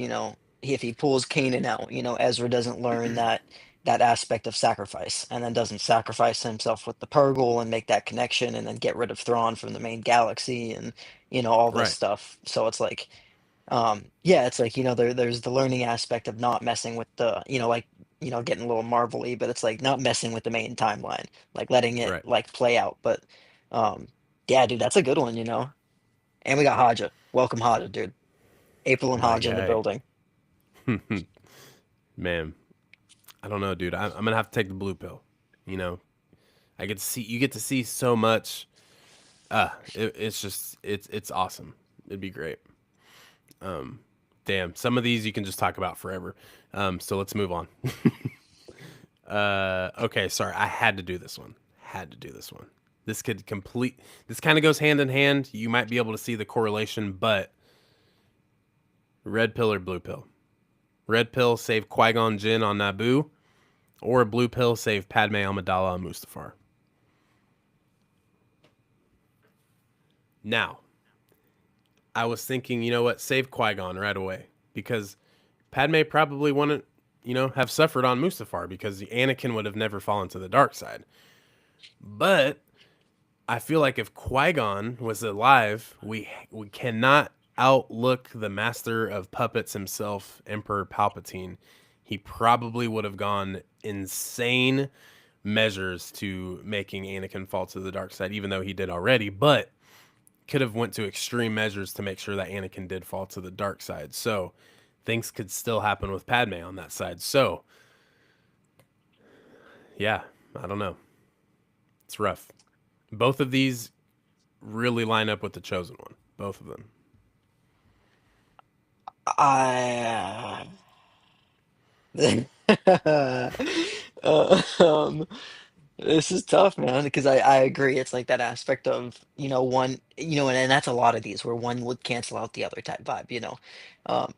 if he pulls Kanan out, Ezra doesn't learn that aspect of sacrifice, and then doesn't sacrifice himself with the Purgle and make that connection, and then get rid of Thrawn from the main galaxy, and all this Right, stuff. So it's like, yeah, it's like there's the learning aspect of not messing with the, like getting a little marvelly, but it's like not messing with the main timeline, like letting it right. like play out. But yeah, dude, that's a good one. And we got Haja. Welcome Haja, dude. April and My Hodge in the guy. building. Man, I don't know, dude. I'm gonna have to take the blue pill. You know, you get to see so much. It's just it's awesome. It'd be great. Um, damn, some of these you can just talk about forever. So let's move on. Okay, sorry, I had to do this one. Had to do this one. This could complete. This kind of goes hand in hand. You might be able to see the correlation, but red pill or blue pill. Red pill save Qui Gon Jinn on Naboo, or blue pill save Padme Amidala on Mustafar. Now, I was thinking, you know what, save Qui Gon right away because Padme probably wouldn't, have suffered on Mustafar because Anakin would have never fallen to the dark side. But I feel like if Qui Gon was alive, we cannot outlook the master of puppets himself, Emperor Palpatine. He probably would have gone insane measures to making Anakin fall to the dark side, even though he did already. But could have went to extreme measures to make sure that Anakin did fall to the dark side. So things could still happen with Padme on that side. So yeah, I don't know. It's rough. Both of these really line up with the chosen one. Both of them. I um, this is tough, man, because I agree. It's like that aspect of, one, and that's a lot of these where one would cancel out the other type vibe.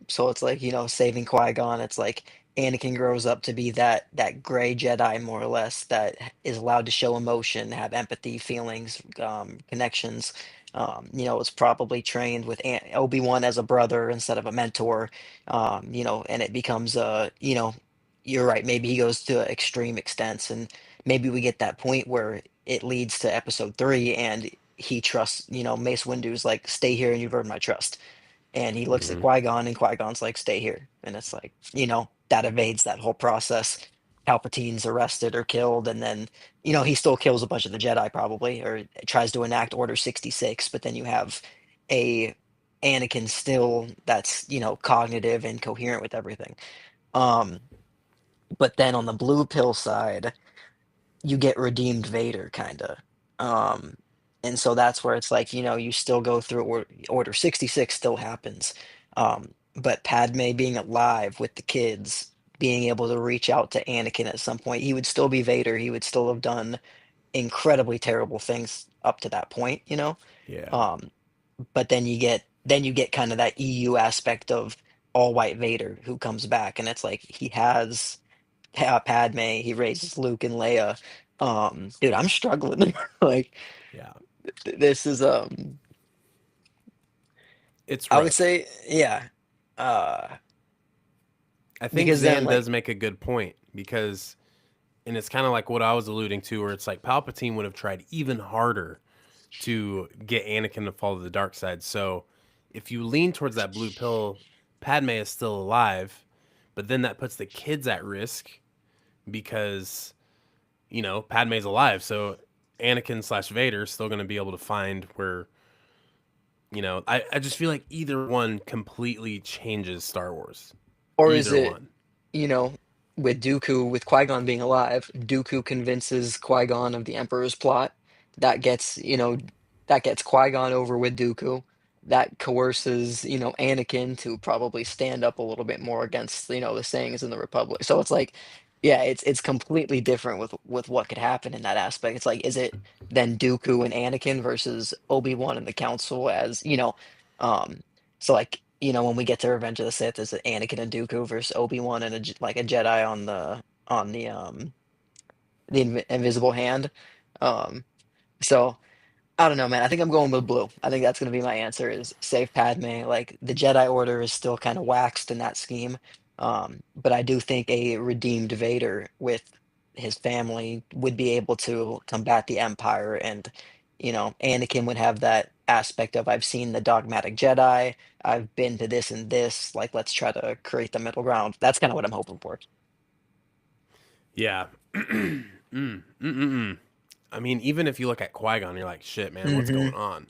So it's like, saving Qui-Gon, it's like Anakin grows up to be that gray Jedi more or less that is allowed to show emotion, have empathy, feelings, connections. Was probably trained with Obi-Wan as a brother instead of a mentor. And it becomes you're right, maybe he goes to extreme extents, and maybe we get that point where it leads to episode 3 and he trusts, Mace Windu's like, stay here and you've earned my trust. And he looks at Hmm. Qui-Gon and Qui-Gon's like, stay here. And it's like, that evades that whole process. Palpatine's arrested or killed, and then, he still kills a bunch of the Jedi probably, or tries to enact Order 66, but then you have a Anakin still that's, cognitive and coherent with everything. Um, but then on the blue pill side, you get redeemed Vader kinda. Um, And so that's where it's like, you still go through Order 66 still happens. But Padme being alive with the kids, being able to reach out to Anakin at some point, he would still be Vader. He would still have done incredibly terrible things up to that point. Yeah. Um, but then you get kind of that EU aspect of all white Vader who comes back, and it's like he has Padme, he raises Luke and Leia. Dude, I'm struggling. Like Yeah. this is It's I would rough. say, yeah. Uh, I think because then Zan like does make a good point because, and it's kind of like what I was alluding to, where it's like Palpatine would have tried even harder to get Anakin to fall to the dark side. So if you lean towards that blue pill, Padme is still alive, but then that puts the kids at risk because, Padme's alive. So Anakin slash Vader is still going to be able to find where, I just feel like either one completely changes Star Wars. or is Either it, one. you know, with Dooku, with Qui-Gon being alive, Dooku convinces Qui-Gon of the Emperor's plot. That gets Qui-Gon over with Dooku. That coerces, Anakin to probably stand up a little bit more against, the sayings in the Republic. So it's like, yeah, it's completely different with what could happen in that aspect. It's like, is it then Dooku and Anakin versus Obi-Wan and the Council um, so like, when we get to Revenge of the Sith, is it Anakin and Dooku versus Obi-Wan and like a Jedi on the Invisible Hand. Um, so I don't know, man. I think I'm going with blue. I think that's gonna be my answer is save Padme. Like the Jedi Order is still kind of waxed in that scheme. But I do think a redeemed Vader with his family would be able to combat the Empire, and Anakin would have that aspect of I've seen the dogmatic Jedi, I've been to this and this, like let's try to create the middle ground. That's kind of what I'm hoping for. Yeah. I mean, even if you look at Qui Gon, you're like, shit, man, what's Hmm. going on?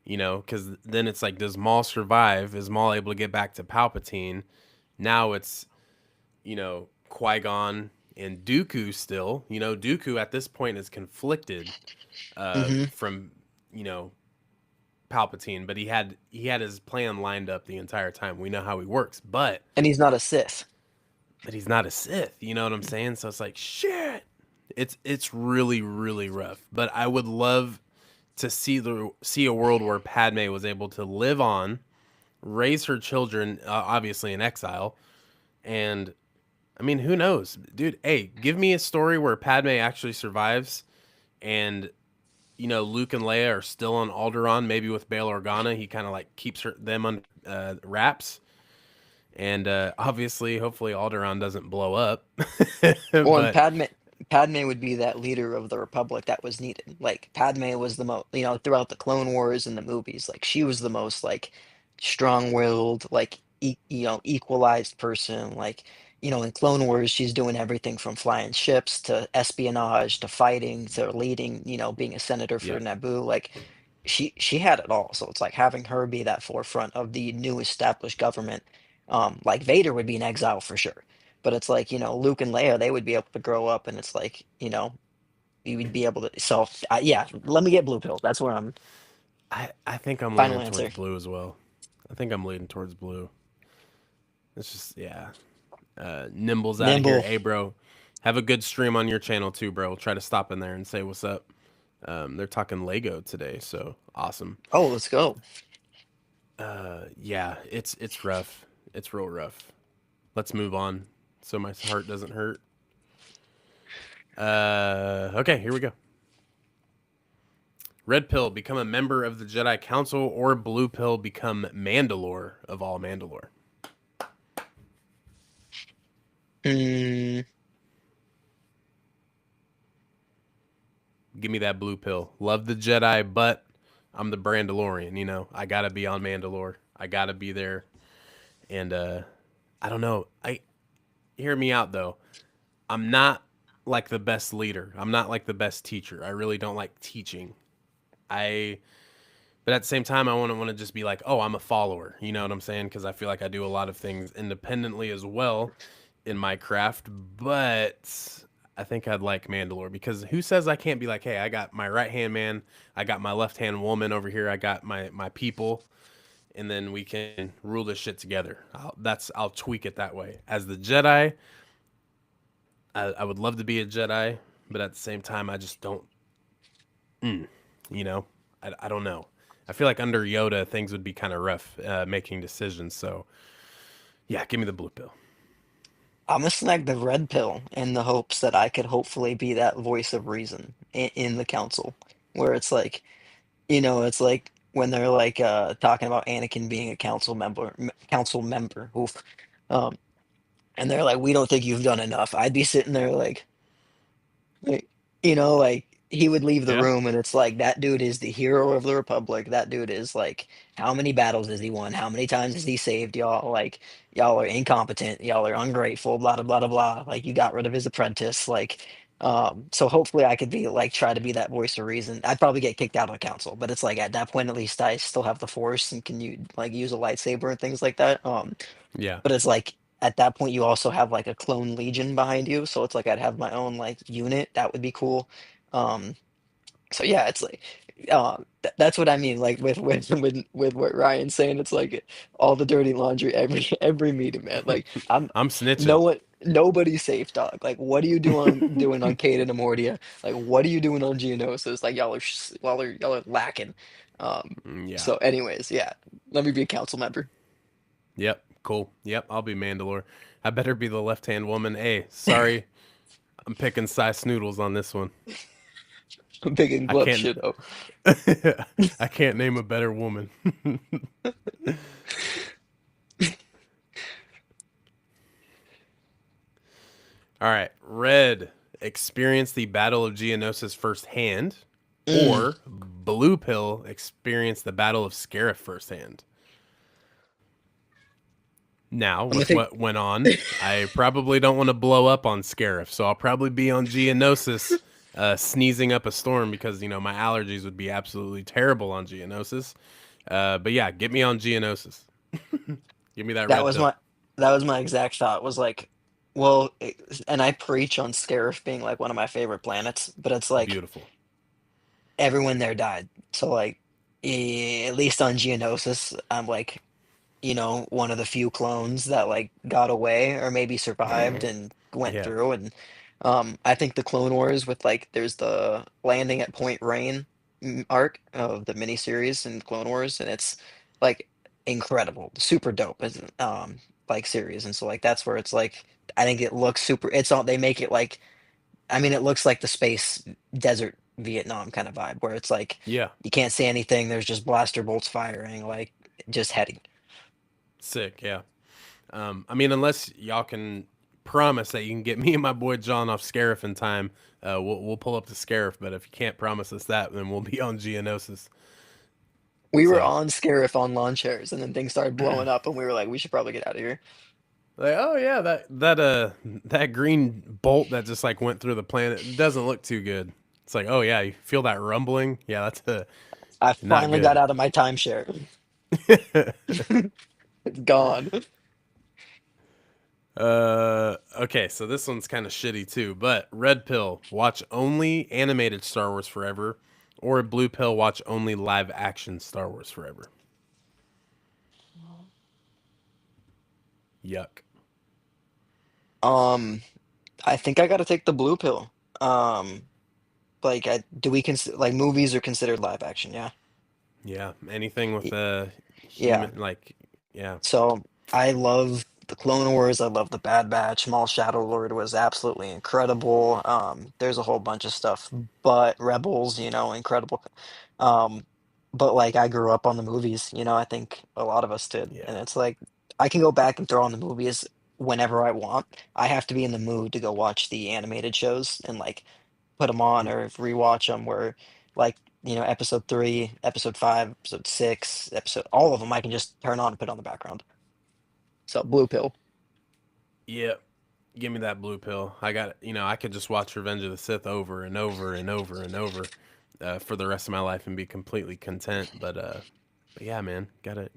Because then it's like, does Maul survive? Is Maul able to get back to Palpatine? Now it's, Qui Gon and Dooku still. Dooku at this point is conflicted Hmm. from, you know, Palpatine, but he had his plan lined up the entire time. We know how he works, And he's not a Sith. but he's not a Sith. You know what I'm saying? So it's like shit. It's really really rough. But I would love to see a world where Padme was able to live on, raise her children, obviously in exile, and I mean, who knows, dude? Hey, give me a story where Padme actually survives, and Luke and Leia are still on Alderaan, maybe with Bail Organa. He kind of like keeps them under wraps, and obviously, hopefully, Alderaan doesn't blow up. Well, and But Padme would be that leader of the Republic that was needed. Like Padme was the most, throughout the Clone Wars and the movies, like she was the most like strong-willed, like equalized person. Like, in Clone Wars, she's doing everything from flying ships to espionage to fighting to leading, being a senator for yeah, Naboo. Like she had it all. So it's like having her be that forefront of the new established government. Like Vader would be in exile for sure, but it's like, Luke and Leia, they would be able to grow up, and it's like, you would be able to. So, yeah, let me get blue pill. That's where I'm. I think I'm Final leaning towards answer. blue as well. I think I'm leaning towards blue. It's just yeah. Nimble's out of here. Nimble. Hey, bro, have a good stream on your channel too, bro. Try to stop in there and say what's up. They're talking Lego today, so awesome. Oh, let's go. Yeah, it's rough. It's real rough. Let's move on, so my heart doesn't hurt. Okay, here we go. Red pill, become a member of the Jedi Council, or blue pill, become Mandalore of all Mandalore. Mm, Give me that blue pill. Love the Jedi, but I'm the Brandalorian. I gotta be on Mandalore. I gotta be there. And I don't know. I hear me out though. I'm not like the best leader. I'm not like the best teacher. I really don't like teaching. I but at the same time I want to just be like, "Oh, I'm a follower." You know what I'm saying? Cuz I feel like I do a lot of things independently as well in my craft, but I think I'd like Mandalore because who says I can't be like, hey, I got my right hand man, I got my left hand woman over here, I got my people, and then we can rule this shit together. I'll tweak it that way. As the Jedi, I would love to be a Jedi, but at the same time, I just don't. You know, I don't know. I feel like under Yoda, things would be kind of rough making decisions. So yeah, give me the blue pill. I'm gonna snag the red pill in the hopes that I could hopefully be that voice of reason in the council, where it's like, it's like when they're like talking about Anakin being a council member, oof, um, and they're like, we don't think you've done enough. I'd be sitting there like, like he would leave the Yeah, room and it's like that dude is the hero of the Republic. That dude is like, how many battles has he won? How many times has he saved y'all? Like, y'all are incompetent. Y'all are ungrateful. Blah, blah, blah, blah, blah. Like, you got rid of his apprentice. Like, so hopefully I could be like, try to be that voice of reason. I'd probably get kicked out of the council, but it's like at that point, at least I still have the force and can you like use a lightsaber and things like that. yeah, But it's like at that point you also have like a clone legion behind you, so it's like I'd have my own like unit. That would be cool. Um, so yeah, it's like that's what I mean. Like with what Ryan's saying, it's like all the dirty laundry every every meeting, man. Like I'm snitching. no one. Nobody's safe, dog. Like, what do you doing on Cade and Amortia? Like, what are you doing on Geonosis? Like, y'all are lacking. Um, Yeah. so, anyways, yeah, let me be a council member. Yep. Cool. Yep. I'll be Mandalore. I better be the left hand woman. Hey, sorry, I'm picking size noodles on this one. I'm picking I glove can't. shit. Oh, I can't name a better woman. All right, red. Experience the Battle of Geonosis firsthand, mm, or blue pill. Experience the Battle of Scarif firsthand. Now, I'm gonna with take. what went on, I probably don't want to blow up on Scarif, so I'll probably be on Geonosis, sneezing up a storm because my allergies would be absolutely terrible on Geonosis. But yeah, get me on Geonosis. Give me that That red was pill. my exact thought. Was like, well, and I preach on Scarif being like one of my favorite planets, but it's like Beautiful. everyone there died. So like, at least on Geonosis, I'm like, one of the few clones that like got away or maybe survived and went Yeah. through. And I think the Clone Wars with like there's the landing at Point Rain arc of the miniseries in Clone Wars, and it's like incredible, super dope as like series. And so like that's where it's like I think it looks super. It's all they make it like I mean it looks like the space desert Vietnam kind of vibe where it's like Yeah. you can't see anything. There's just blaster bolts firing, like just heading. Sick. Yeah. I mean, unless y'all can promise that you can get me and my boy John off Scarif in time, we'll pull up the Scarif. But if you can't promise us that, then we'll be on Geonosis. We were So on Scarif on lawn chairs, and then things started blowing up, and we were like, we should probably get out of here. like, oh yeah, that green bolt that just like went through the planet doesn't look too good. It's like, oh yeah, you feel that rumbling? Yeah, that's I not finally got good. out of my timeshare. It's gone. Okay, so this one's kind of shitty too. But red pill, watch only animated Star Wars forever, or blue pill, watch only live action Star Wars forever. Yuck. Um, I think I got to take the blue pill. Um, like, do we consider like movies are considered live action? Yeah. Yeah, anything with Y- a Yeah. human, like, yeah, So I love the Clone Wars. I love the Bad Batch. Maul Shadow Lord was absolutely incredible. There's a whole bunch of stuff, but Rebels, incredible. Um, but like I grew up on the movies. I think a lot of us did, yeah. and it's like I can go back and throw on the movies whenever I want. I have to be in the mood to go watch the animated shows and like put them on or rewatch them. Where like episode 3, episode 5, episode 6, episode all of them I can just turn on and put on the background. So blue pill. Yep. Give me that blue pill. I got, I could just watch Revenge of the Sith over and over and over and over for the rest of my life and be completely content. But yeah, man, gotta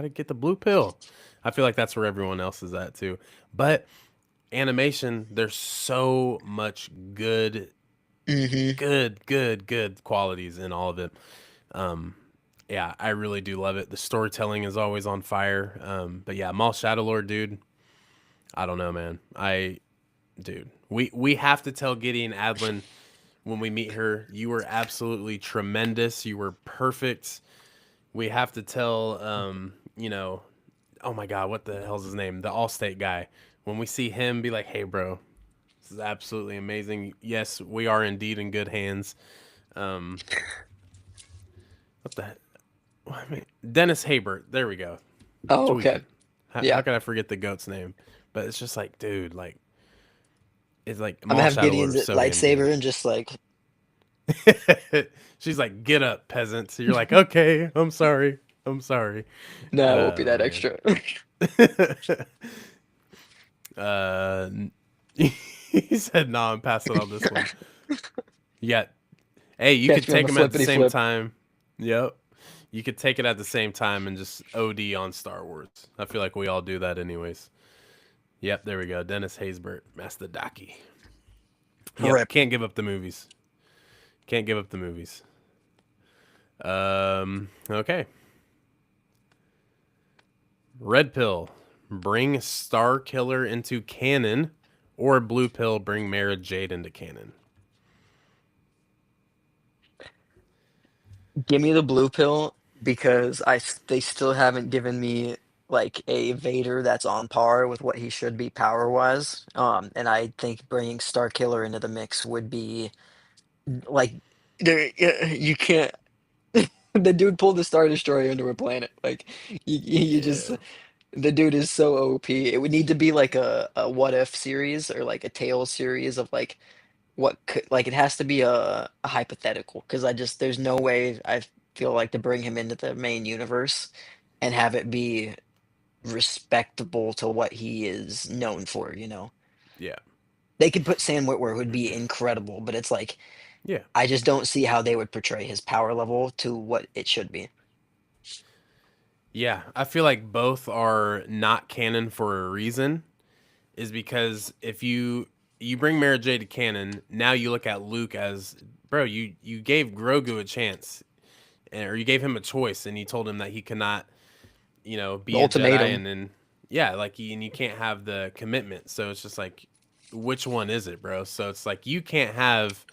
get the blue pill. I feel like that's where everyone else is at too. But animation, there's so much Hmm. good qualities in all of it. Um, yeah, I really do love it. The storytelling is always on fire. But yeah, Maul Shadowlord, dude. I don't know, man. Dude, we have to tell Gideon Adlin when we meet her, you were absolutely tremendous. You were perfect. We have to tell, oh my God, what the hell's his name? The Allstate guy. When we see him, be like, hey, bro, this is absolutely amazing. Yes, we are indeed in good hands. Um, what the I mean, Dennis Haybert. There we go. Oh, okay. Tweaking. How Yeah. could I forget the goat's name? But it's just like, dude, like, it's like I'm gonna Maul have Shadow Lord Gideon's is so damn good. lightsaber and just like, She's like, get up, peasant. You're like, okay, I'm sorry. I'm sorry. no, it won't be that Man. extra. uh, he said, no, I'm passing on this one. Yeah. Hey, you could Catch me on take the them at the flippity same flip. time. Yep. You could take it at the same time and just OD on Star Wars. I feel like we all do that anyways. Yep, there we go. Dennis Haysbert, Master Daki. Yep, Rip. can't give up the movies. Can't give up the movies. Okay. Red pill, bring Star Killer into canon, or blue pill, bring Mara Jade into canon. Give me the blue pill because they still haven't given me like a Vader that's on par with what he should be power wise. And I think bringing Star Killer into the mix would be like there. You can't. The dude pulled the Star Destroyer into a planet. Like you just Yeah. the dude is so OP. It would need to be like a what if series or like a Tales series of like what could like it has to be a hypothetical because I just there's no way I feel like to bring him into the main universe and have it be respectable to what he is known for, you know. Yeah. They could put Sam Witwer who would be incredible, but it's like Yeah. I just don't see how they would portray his power level to what it should be. Yeah. I feel like both are not canon for a reason. Is because if you bring Mara Jade to canon, now you look at Luke as, bro, you gave Grogu a chance, or you gave him a choice, and you told him that he cannot, The be a Jedi, ultimatum. and then yeah, like and you can't have the commitment. So it's just like, which one is it, bro? So it's like you can't have,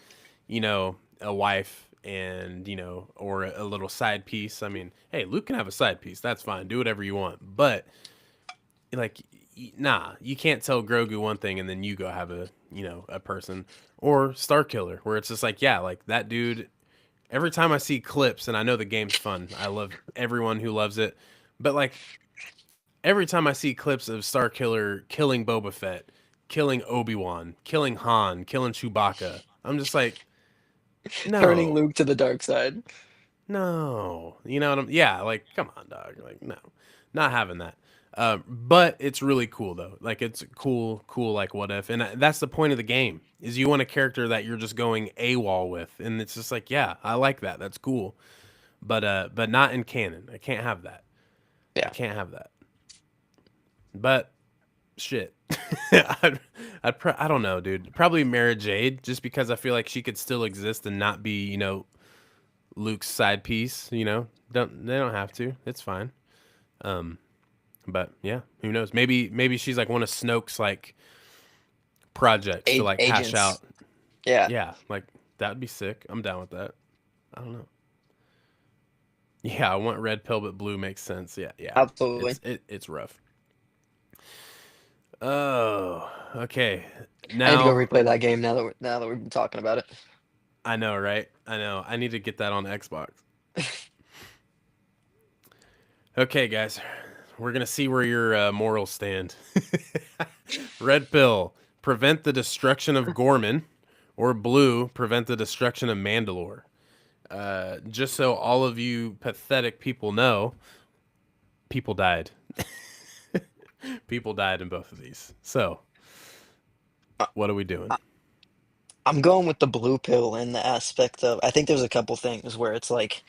a wife and or a little side piece. I mean, hey, Luke can have a side piece. That's fine. Do whatever you want, but like nah, you can't tell Grogu one thing and then you go have a person or Star Killer where it's just like yeah, like that dude. Every time I see clips, and I know the game's fun, I love everyone who loves it, but like every time I see clips of Star Killer killing Boba Fett, killing Obi Wan, killing Han, killing Chewbacca, I'm just like Turning no, Luke to the dark side. no, you know what I'm? Yeah, like come on, dog. Like no, not having that. But it's really cool though. Like it's cool. Like what if? And that's the point of the game is you want a character that you're just going AWOL with, and it's just like yeah, I like that. That's cool. But not in canon. I can't have that. I Yeah. can't have that. But shit, I don't know, dude. Probably Mara Jade, just because I feel like she could still exist and not be Luke's side piece. They don't have to. It's fine. Um, but yeah, who knows? Maybe she's like one of Snoke's like projects to like hash Agents. out. Yeah, Yeah, like that would be sick. I'm down with that. I don't know. Yeah, I want red pill, but blue makes sense. Yeah, yeah. absolutely. It's rough. Oh, okay. I need to go Now replay that game now that we've been talking about it. I know, right? I know. I need to get that on Xbox. Okay, guys, we're gonna see where your morals stand. Red pill, prevent the destruction of Gorman, or blue, prevent the destruction of Mandalore. Just so all of you pathetic people know, people died. People died in both of these. So, Uh, what are we doing? I- I'm going with the blue pill in the aspect of I think there's a couple things where it's like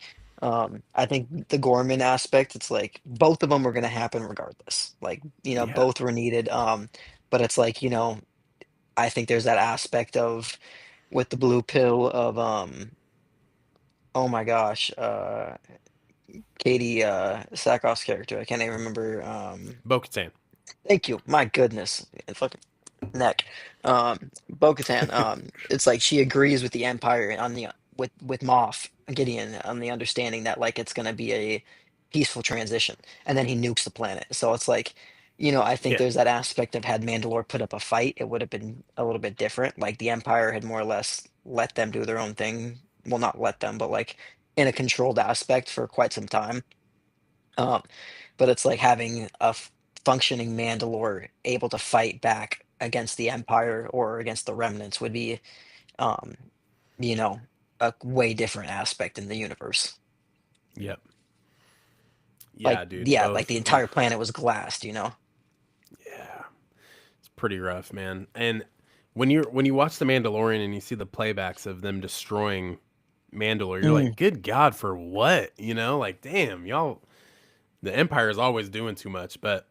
I think the Gorman aspect, it's like both of them were going to happen regardless. Like, Yeah, both were needed. but it's like, I think there's that aspect of with the blue pill of oh my gosh, Katie Sackhoff's character. I can't even remember. Bo-Katan. Thank you. My goodness, fucking neck. Bo-Katan. It's like she agrees with the Empire on the with Moff Gideon on the understanding that like it's gonna be a peaceful transition, and then he nukes the planet. So it's like, I think Yeah. there's that aspect of had Mandalore put up a fight, it would have been a little bit different. Like the Empire had more or less let them do their own thing. Well, not let them, but like in a controlled aspect for quite some time. Um, but it's like having a functioning Mandalore able to fight back against the Empire or against the remnants would be, um, you know, a way different aspect in the universe. Yep. Like, Yeah, dude. yeah, like the Both. entire planet was glassed. Yeah. It's pretty rough, man. And when you watch The Mandalorian and you see the playbacks of them destroying Mandalore, you're Mm. like, good God, for what? Like, damn, y'all. The Empire is always doing too much. But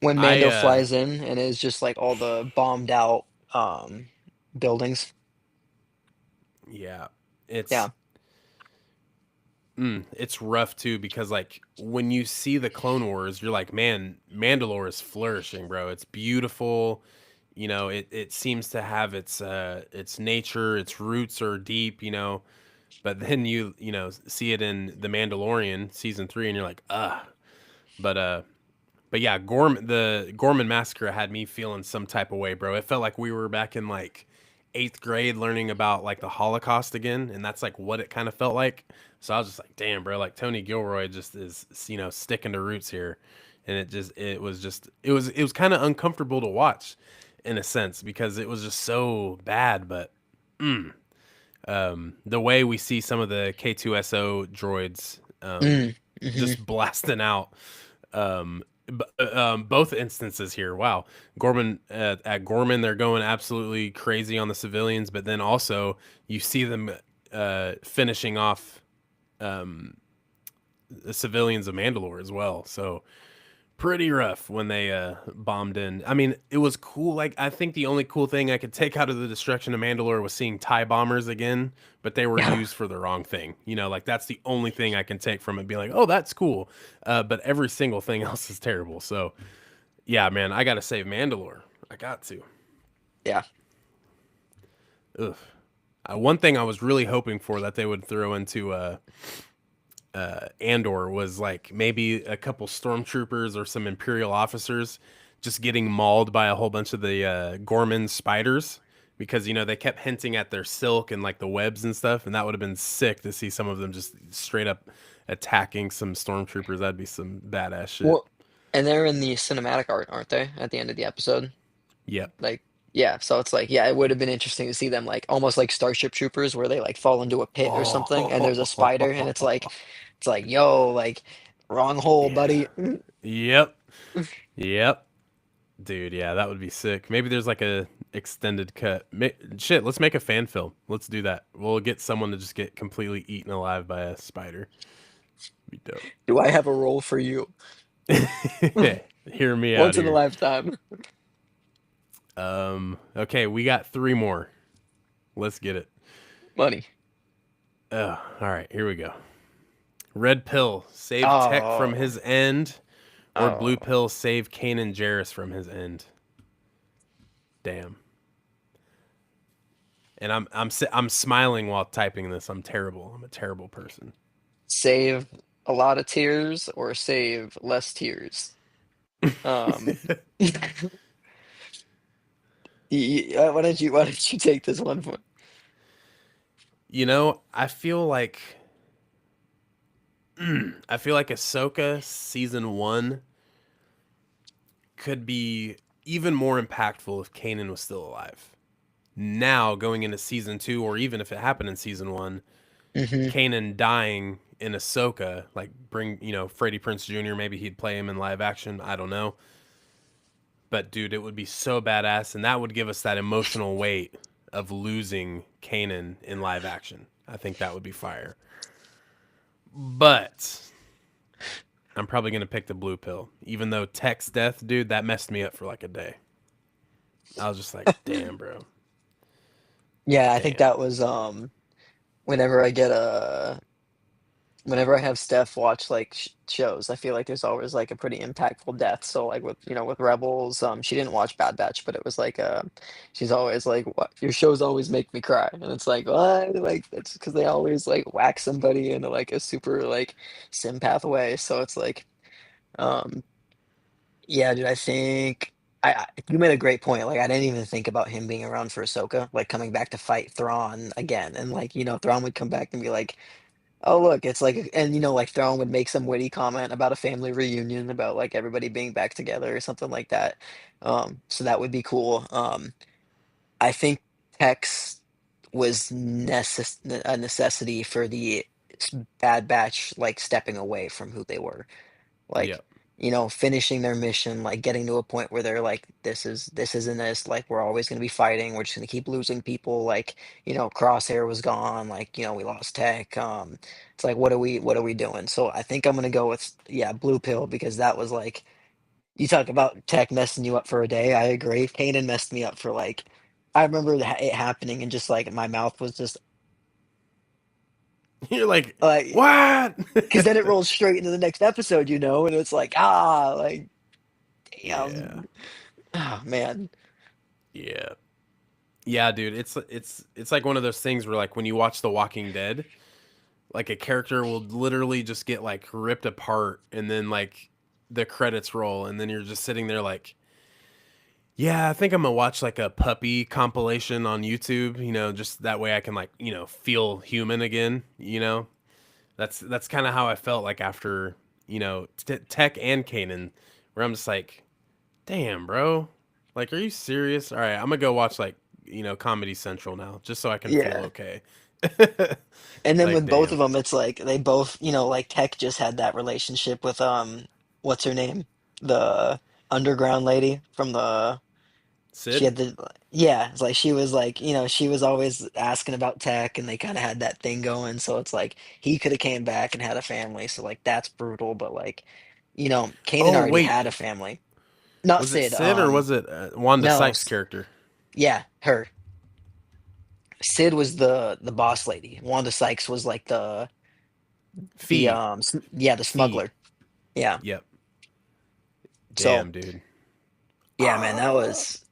When I, Mando flies in and is just like all the bombed out buildings. yeah, it's Yeah. it's rough too because like when you see the Clone Wars, you're like, man, Mandalore is flourishing, bro. It's beautiful. It seems to have its nature, its roots are deep. But then you see it in The Mandalorian season 3, and you're like, ugh. But but yeah, the Gorman massacre had me feeling some type of way, bro. It felt like we were back in like 8th grade learning about like the Holocaust again, and that's like what it kind of felt like. So I was just like, damn, bro, like Tony Gilroy just is sticking to roots here, and it was kind of uncomfortable to watch in a sense because it was just so bad, but the way we see some of the K2SO droids Mm. Hmm. just blasting out both instances here. Wow, Gorman at Gorman, they're going absolutely crazy on the civilians, but then also you see them finishing off the civilians of Mandalore as well. So pretty rough when they bombed in. I mean, it was cool. Like I think the only cool thing I could take out of the destruction of Mandalore was seeing TIE bombers again, but they were Yeah. used for the wrong thing. Like that's the only thing I can take from it. Be like, oh, that's cool. But every single thing else is terrible. So yeah, man, I gotta save Mandalore. I got to. Yeah. Ugh. One thing I was really hoping for that they would throw into Andor was like maybe a couple stormtroopers or some Imperial officers just getting mauled by a whole bunch of the Gorman spiders because they kept hinting at their silk and like the webs and stuff, and that would have been sick to see some of them just straight up attacking some stormtroopers. That'd be some badass shit. Well, and they're in the cinematic art, aren't they? At the end of the episode. Yep. Like, yeah, so it's like, yeah, it would have been interesting to see them like almost like Starship Troopers where they like fall into a pit or something and there's a spider and it's like, yo, like wrong hole, Yeah. buddy. Yep. Yep. Dude, yeah, that would be sick. Maybe there's like a extended cut. Shit, let's make a fan film. Let's do that. We'll get someone to just get completely eaten alive by a spider. Be dope. Do I have a role for you? Hear me out Once in a here. lifetime. Okay, we got 3 more. Let's get it. Money. All right, here we go. Red pill, save Tech from Oh, his end, or blue oh. pill, save Kanan Jarrus from his end. Damn. And I'm smiling while typing this. I'm terrible. I'm a terrible person. Save a lot of tears or save less tears. Um, why did you take this one for? I feel like Ahsoka season 1 could be even more impactful if Kanan was still alive. Now going into season 2, or even if it happened in season 1, Hmm. Kanan dying in Ahsoka, like bring Freddie Prince Jr. Maybe he'd play him in live action. I don't know, but dude, it would be so badass, and that would give us that emotional weight of losing Kanan in live action. I think that would be fire. But I'm probably gonna pick the blue pill, even though Tech's death, dude, that messed me up for like a day. I was just like, damn, bro, Yeah, I think damn. that was whenever I get whenever I have Steph watch like shows, I feel like there's always like a pretty impactful death. So like with with Rebels, she didn't watch Bad Batch, but it was like she's always like, "What your shows always make me cry," and it's like what? Like it's because they always like whack somebody in like a super like sympath way. So it's like um yeah, dude, I think. You made a great point. Like, I didn't even think about him being around for Ahsoka, like coming back to fight Thrawn again, and like Thrawn would come back and be like, oh, look, it's like and, like, Thrawn would make some witty comment about a family reunion, about, like, everybody being back together or something like that. So that would be cool. I think Tex was a necessity for the Bad Batch, like, stepping away from who they were. Like, Yep. finishing their mission, like, getting to a point where they're like, this isn't this, like, we're always gonna be fighting, we're just gonna keep losing people, like, Crosshair was gone, like, we lost Tech, it's like, what are we doing? So I think I'm gonna go with, yeah, Blue Pill, because that was like you talk about Tech messing you up for a day, I agree. Kanan messed me up for, like I remember it happening and just, like, my mouth was just, You're like, like what? because then it rolls straight into the next episode, and it's like, like, Yeah, damn. Oh, man. yeah, yeah, dude. It's like one of those things where like when you watch The Walking Dead, like a character will literally just get like ripped apart, and then like the credits roll, and then you're just sitting there like, yeah, I think I'm gonna watch like a puppy compilation on YouTube. Just that way I can like feel human again. That's kind of how I felt like after Tech and Kanan, where I'm just like, damn, bro. Like, are you serious? All right, I'm gonna go watch like Comedy Central now, just so I can feel Yeah. okay. And then Like, with both damn, of them, it's like they both, like Tech just had that relationship with what's her name? The underground lady from the she Sid. had the yeah, it's like she was like, she was always asking about Tech and they kind of had that thing going. So it's like he could have came back and had a family. So like that's brutal, but like, Kanan Oh already wait, had a family. Not was it Sid, Sid or was it Wanda no, Sykes' character? yeah, her. Sid was the boss lady. Wanda Sykes was like the Fee. yeah, the Fee. smuggler. Yeah. Yep. So Damn, dude. yeah, man, that was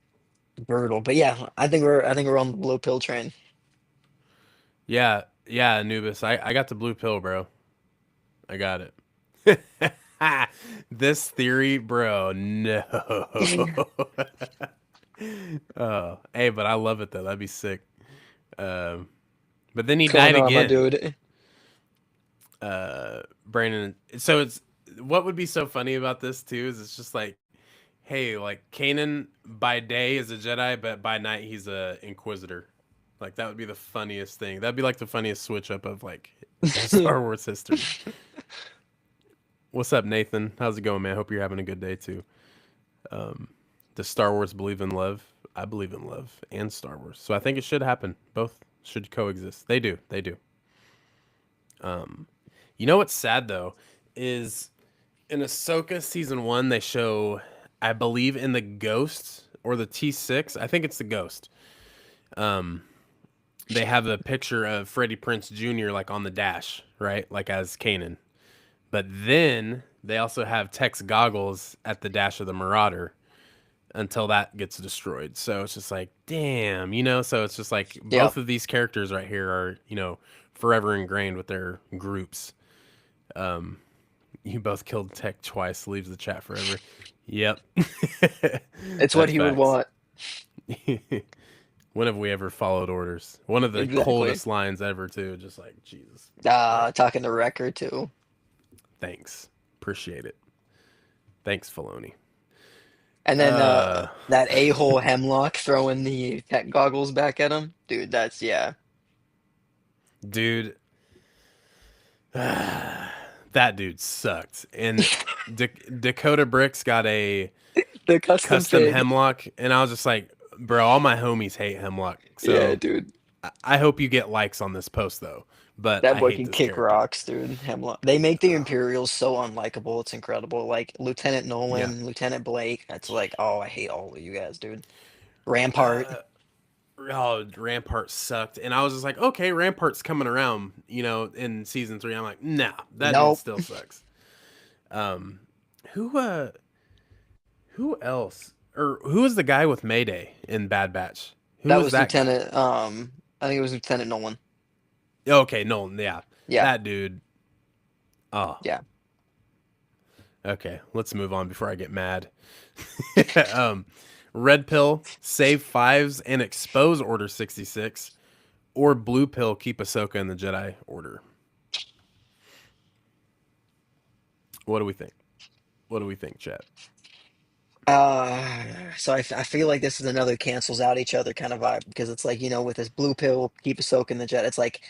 brutal. But yeah, I think we're on the blue pill train. Yeah, yeah, Anubis. I got the blue pill, bro. I got it. This theory, bro. No. Oh, hey, but I love it though. That'd be sick. Um, but then he What's going died on, my again. dude? Brandon. So it's what would be so funny about this too is it's just like, hey, like Kanan by day is a Jedi, but by night he's a Inquisitor. Like that would be the funniest thing. That'd be like the funniest switch up of like Star Wars history. What's up, Nathan? How's it going, man? Hope you're having a good day too. Does Star Wars believe in love? I believe in love and Star Wars, so I think it should happen. Both should coexist. They do. They do. You know what's sad though is in Ahsoka season one they show, I believe in the Ghost or the T6. I think it's the Ghost. They have a picture of Freddie Prince Jr. like on the dash, right? Like as Kanan. But then they also have Tech's goggles at the dash of the Marauder until that gets destroyed. So it's just like, damn, So it's just like Yep. both of these characters right here are, forever ingrained with their groups. You both killed Tech twice. Leaves the chat forever. Yep, It's what that's he would facts. want. When have we ever followed orders? One of the Exactly. coldest lines ever, too. Just like Jesus. All right, Talking to Wrecker too. thanks. Appreciate it. Thanks, Filoni. And then Uh, that a-hole Hemlock throwing the tech goggles back at him. Dude, that's yeah. dude, that dude sucked. And Dakota Bricks got a The custom custom fig. hemlock, and I was just like, bro, all my homies hate hemlock. Yeah, So dude. I hope you get likes on this post though. But That I boy hate can this kick character. rocks, dude. Hemlock. They make the Imperials so unlikable. It's incredible. Like Lieutenant Yeah. Nolan, Lieutenant Blake. That's like, oh, I hate all of you guys, dude. Rampart. Oh, Rampart sucked, and I was just like, okay, Rampart's coming around, in season 3. I'm like, nah, that dude Nope. still sucks. Um, who else, or who was the guy with Mayday in Bad Batch? Who That was was that guy? Lieutenant. I think it was Lieutenant Nolan. Okay, Nolan, yeah, Yeah, that dude. Oh, yeah. okay, let's move on before I get mad. um, Red Pill, save fives and expose Order 66, or Blue Pill, keep Ahsoka in the Jedi Order. What do we think? What do we think, Chet? So I feel like this is another cancels out each other kind of vibe because it's like, with this blue pill, keep Ahsoka in the jet. It's like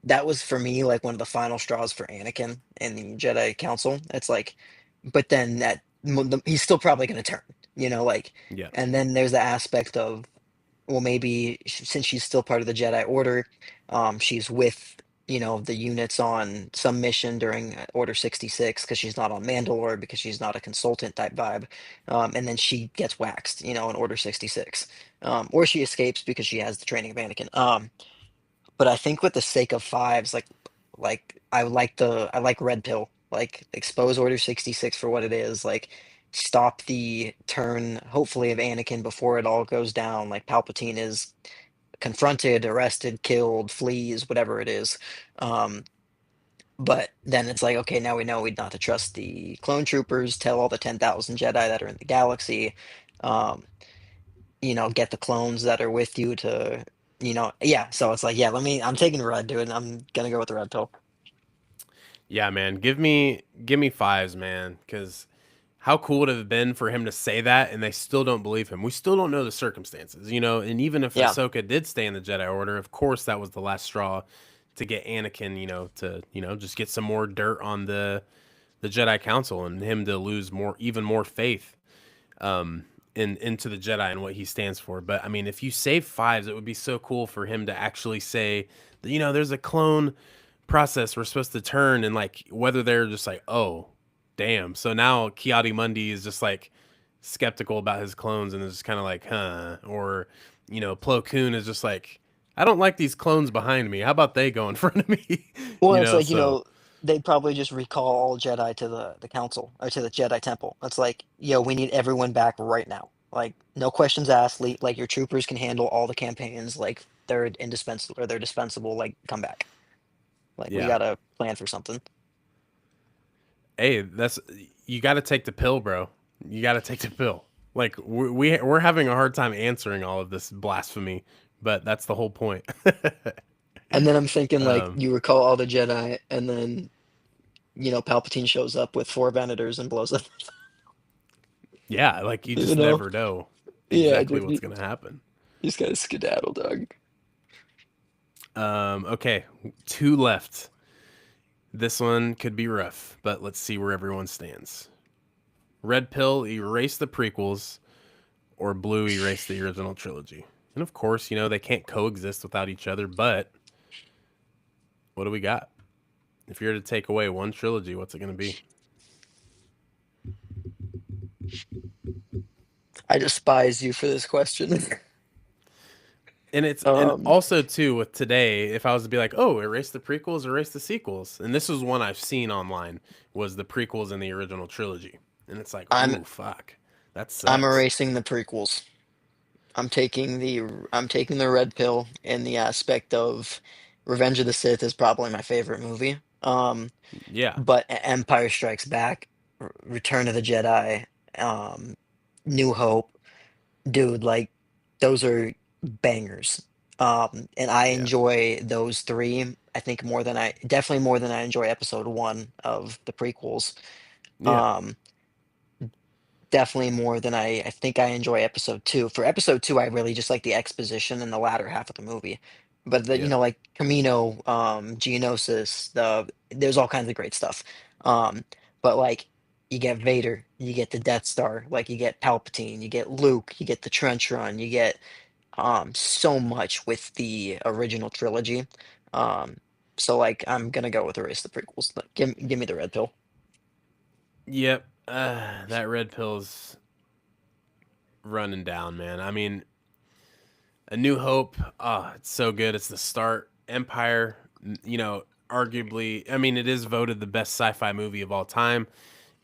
that was for me like one of the final straws for Anakin in the Jedi Council. It's like, but then he's still probably going to turn, like, Yeah, and then there's the aspect of, well, maybe since she's still part of the Jedi Order, she's with, the units on some mission during Order 66 because she's not on Mandalore because she's not a consultant type vibe. And then she gets waxed, in Order 66. Or she escapes because she has the training of Anakin. But I think with the sake of fives, like I like red pill, like expose Order 66 for what it is, like stop the turn, hopefully, of Anakin before it all goes down. Like Palpatine is confronted, arrested, killed, flees, whatever it is. Um, but then it's like, okay, now we know we'd not to trust the clone troopers, tell all the 10,000 Jedi that are in the galaxy. Um, get the clones that are with you to, yeah. So it's like, yeah, I'm taking red, dude. I'm gonna go with the red pill. yeah, man. Give me fives, man. Because how cool would it have been for him to say that, and they still don't believe him. We still don't know the circumstances, And even if Yeah. Ahsoka did stay in the Jedi Order, of course that was the last straw to get Anakin, to just get some more dirt on the Jedi Council and him to lose even more faith into the Jedi and what he stands for. But I mean, if you save fives, it would be so cool for him to actually say that, there's a clone process we're supposed to turn, and like whether they're just like, oh, damn. So now Kiadi Mundi is just like skeptical about his clones and is just kind of like, huh, or Plo Koon is just like, I don't like these clones behind me. How about they go in front of me? Well, it's like, So they'd probably just recall all Jedi to the council or to the Jedi Temple. It's like, yo, we need everyone back right now. Like, no questions asked. Like, your troopers can handle all the campaigns. Like, they're indispensable or they're dispensable. Like, come back. Like, we yeah. gotta plan for something. Hey, that's you got to take the pill, bro. You got to take the pill. Like we're having a hard time answering all of this blasphemy, but that's the whole point. And then I'm thinking, like, um, you recall all the Jedi, and then, Palpatine shows up with four Venators and blows up. yeah, like you You just know? never know Yeah, exactly dude. what's gonna happen. He's got a skedaddle, dog. Okay, two left. This one could be rough, but let's see where everyone stands. Red pill, erase the prequels, or blue, erase the original trilogy. And of course, they can't coexist without each other. But what do we got? If you're to take away one trilogy, what's it going to be? I despise you for this question. And Um, also too with today, if I was to be like, oh, erase the prequels, erase the sequels, and this was one I've seen online, was the prequels in the original trilogy, and it's like, I'm ooh, fuck, that I'm sucks. erasing the prequels. I'm taking the red pill in the aspect of Revenge of the Sith is probably my favorite movie. Yeah, But Empire Strikes Back, Return of the Jedi, um, New Hope, dude, like those are bangers. And I yeah, enjoy those three. I think definitely more than I enjoy episode one of the prequels. yeah, Um, Definitely more than I think I enjoy episode two. For episode two, I really just like the exposition in the latter half of the movie. But yeah, like Camino, Geonosis, there's all kinds of great stuff. But like you get Vader, you get the Death Star, like you get Palpatine, you get Luke, you get the Trench Run, you get so much with the original trilogy. Um, so like I'm gonna go with erase the prequels. Like, give me the red pill. yep. That red pill's running down, man. I mean, A New Hope, oh, it's so good. It's the start. Empire, arguably, I mean, it is voted the best sci-fi movie of all time.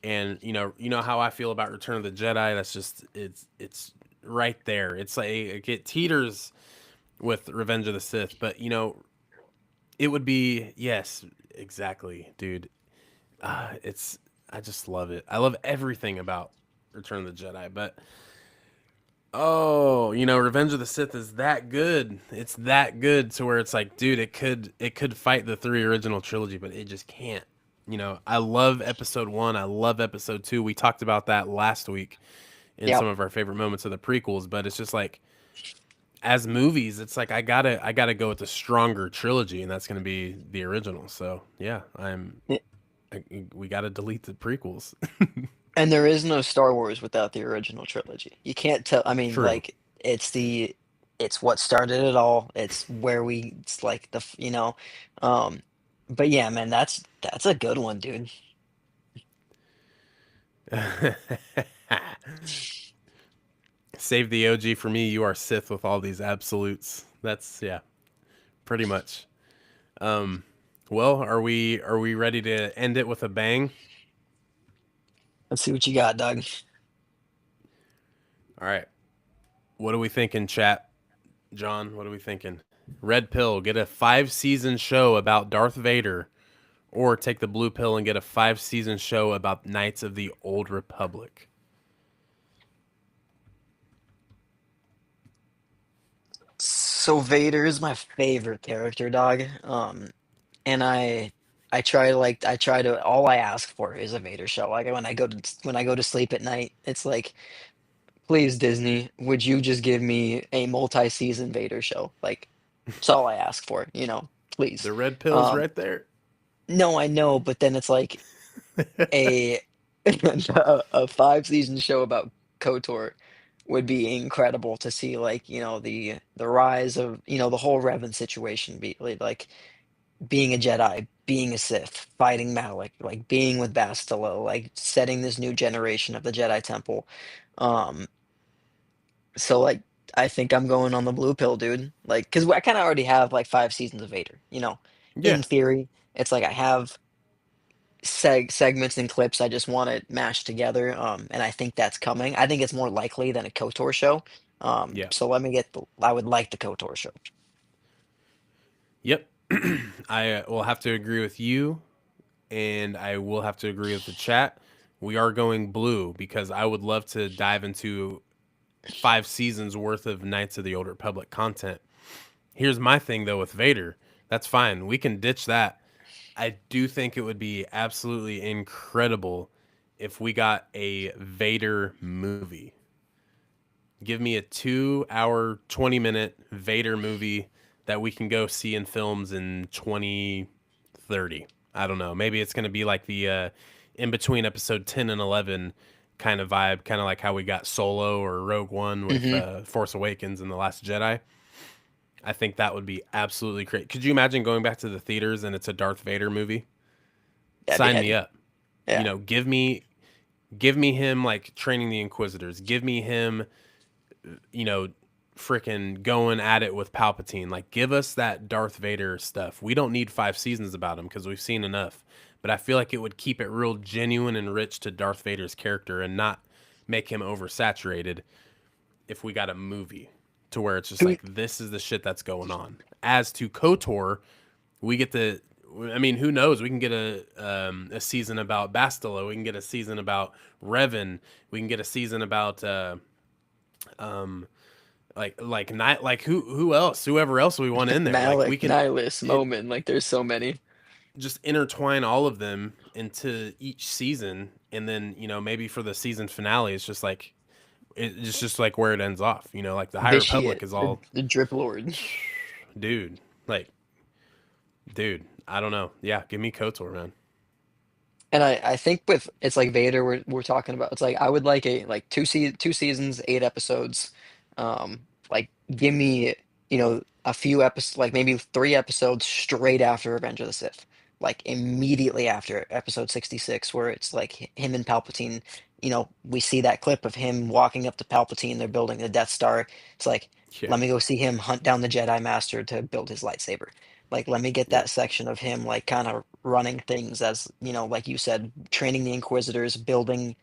And you know how I feel about Return of the Jedi. That's just it's right there. It's like it teeters with Revenge of the Sith, but it would be yes, exactly, dude. It's I just love it. I love everything about Return of the Jedi, but oh, Revenge of the Sith is that good. It's that good to where it's like, dude, it could fight the three original trilogy, but it just can't. I love episode 1, I love episode 2. We talked about that last week in some Yep. of our favorite moments of the prequels, but it's just like as movies, it's like I gotta go with the stronger trilogy, and that's gonna be the original. So yeah, we gotta delete the prequels. And there is no Star Wars without the original trilogy. You can't tell. I mean, True. like it's what started it all. It's where we it's like um but yeah, man, that's a good one, dude. Save the OG for me. You are Sith with all these absolutes. That's yeah, pretty much. Um, well, are we ready to end it with a bang? Let's see what you got, Doug. All right. What are we thinking, chat? John, what are we thinking? Red pill, get a 5-season show about Darth Vader, or take the blue pill and get a 5-season show about Knights of the Old Republic. So Vader is my favorite character, dog. And I try to all I ask for is a Vader show. Like when I go to sleep at night, it's like, please Disney, would you just give me a multi-season Vader show? Like, that's all I ask for, please. The red pill's Um, right there. no, I know, but then it's like a a 5-season show about KOTOR would be incredible to see, like, the rise of, the whole Revan situation be like being a Jedi, being a Sith, fighting Malik, like being with Bastila, like setting this new generation of the Jedi Temple. Um, so like I think I'm going on the blue pill, dude. Like, because I kind of already have like 5 seasons of Vader, Yeah. in theory. It's like I have segments and clips I just want to mash together. And I think that's coming. I think it's more likely than a KOTOR show. Yeah. So let me get I would like the KOTOR show. Yep. I will have to agree with you, and I will have to agree with the chat. We are going blue because I would love to dive into 5 seasons worth of Knights of the Old Republic content. Here's my thing though with Vader. That's fine. We can ditch that. I do think it would be absolutely incredible if we got a Vader movie. Give me a 2 hour, 20-minute Vader movie that we can go see in films in 2030. I don't know. Maybe it's going to be like the in between episode 10 and 11 kind of vibe, kind of like how we got Solo or Rogue One with Hmm. Force Awakens and The Last Jedi. I think that would be absolutely great. Could you imagine going back to the theaters and it's a Darth Vader movie? That'd be Sign me heady. up. Yeah. Give me him like training the Inquisitors. Give me him, you know, freaking going at it with Palpatine. Like, give us that Darth Vader stuff. We don't need 5 seasons about him because we've seen enough. But I feel like it would keep it real genuine and rich to Darth Vader's character and not make him oversaturated if we got a movie to where it's just Who like this is the shit that's going on. As to KOTOR, we get the. I mean, who knows? We can get a season about Bastila. We can get a season about Revan. We can get a season about um like who else? Whoever else we want in there. Like we Malik, can Nihilus, it Moment, like there's so many. just intertwine all of them into each season, and then maybe for the season finale, it's just like it's just like where it ends off. Like the High Republic Vitiate, is the all the Drip Lord. dude. Like dude, I don't know. Yeah, give me Kotor, man. And I think with it's like Vader we're talking about. It's like I would like a like 2 seasons, 8 episodes. Like give me, a few episodes, like maybe 3 episodes straight after Revenge of the Sith. Like immediately after episode 66, where it's like him and Palpatine we see that clip of him walking up to Palpatine. They're building the Death Star. It's like, Yeah. let me go see him hunt down the Jedi Master to build his lightsaber. Like, let me get Yep. that section of him, like, kind of running things as, like you said, training the Inquisitors, building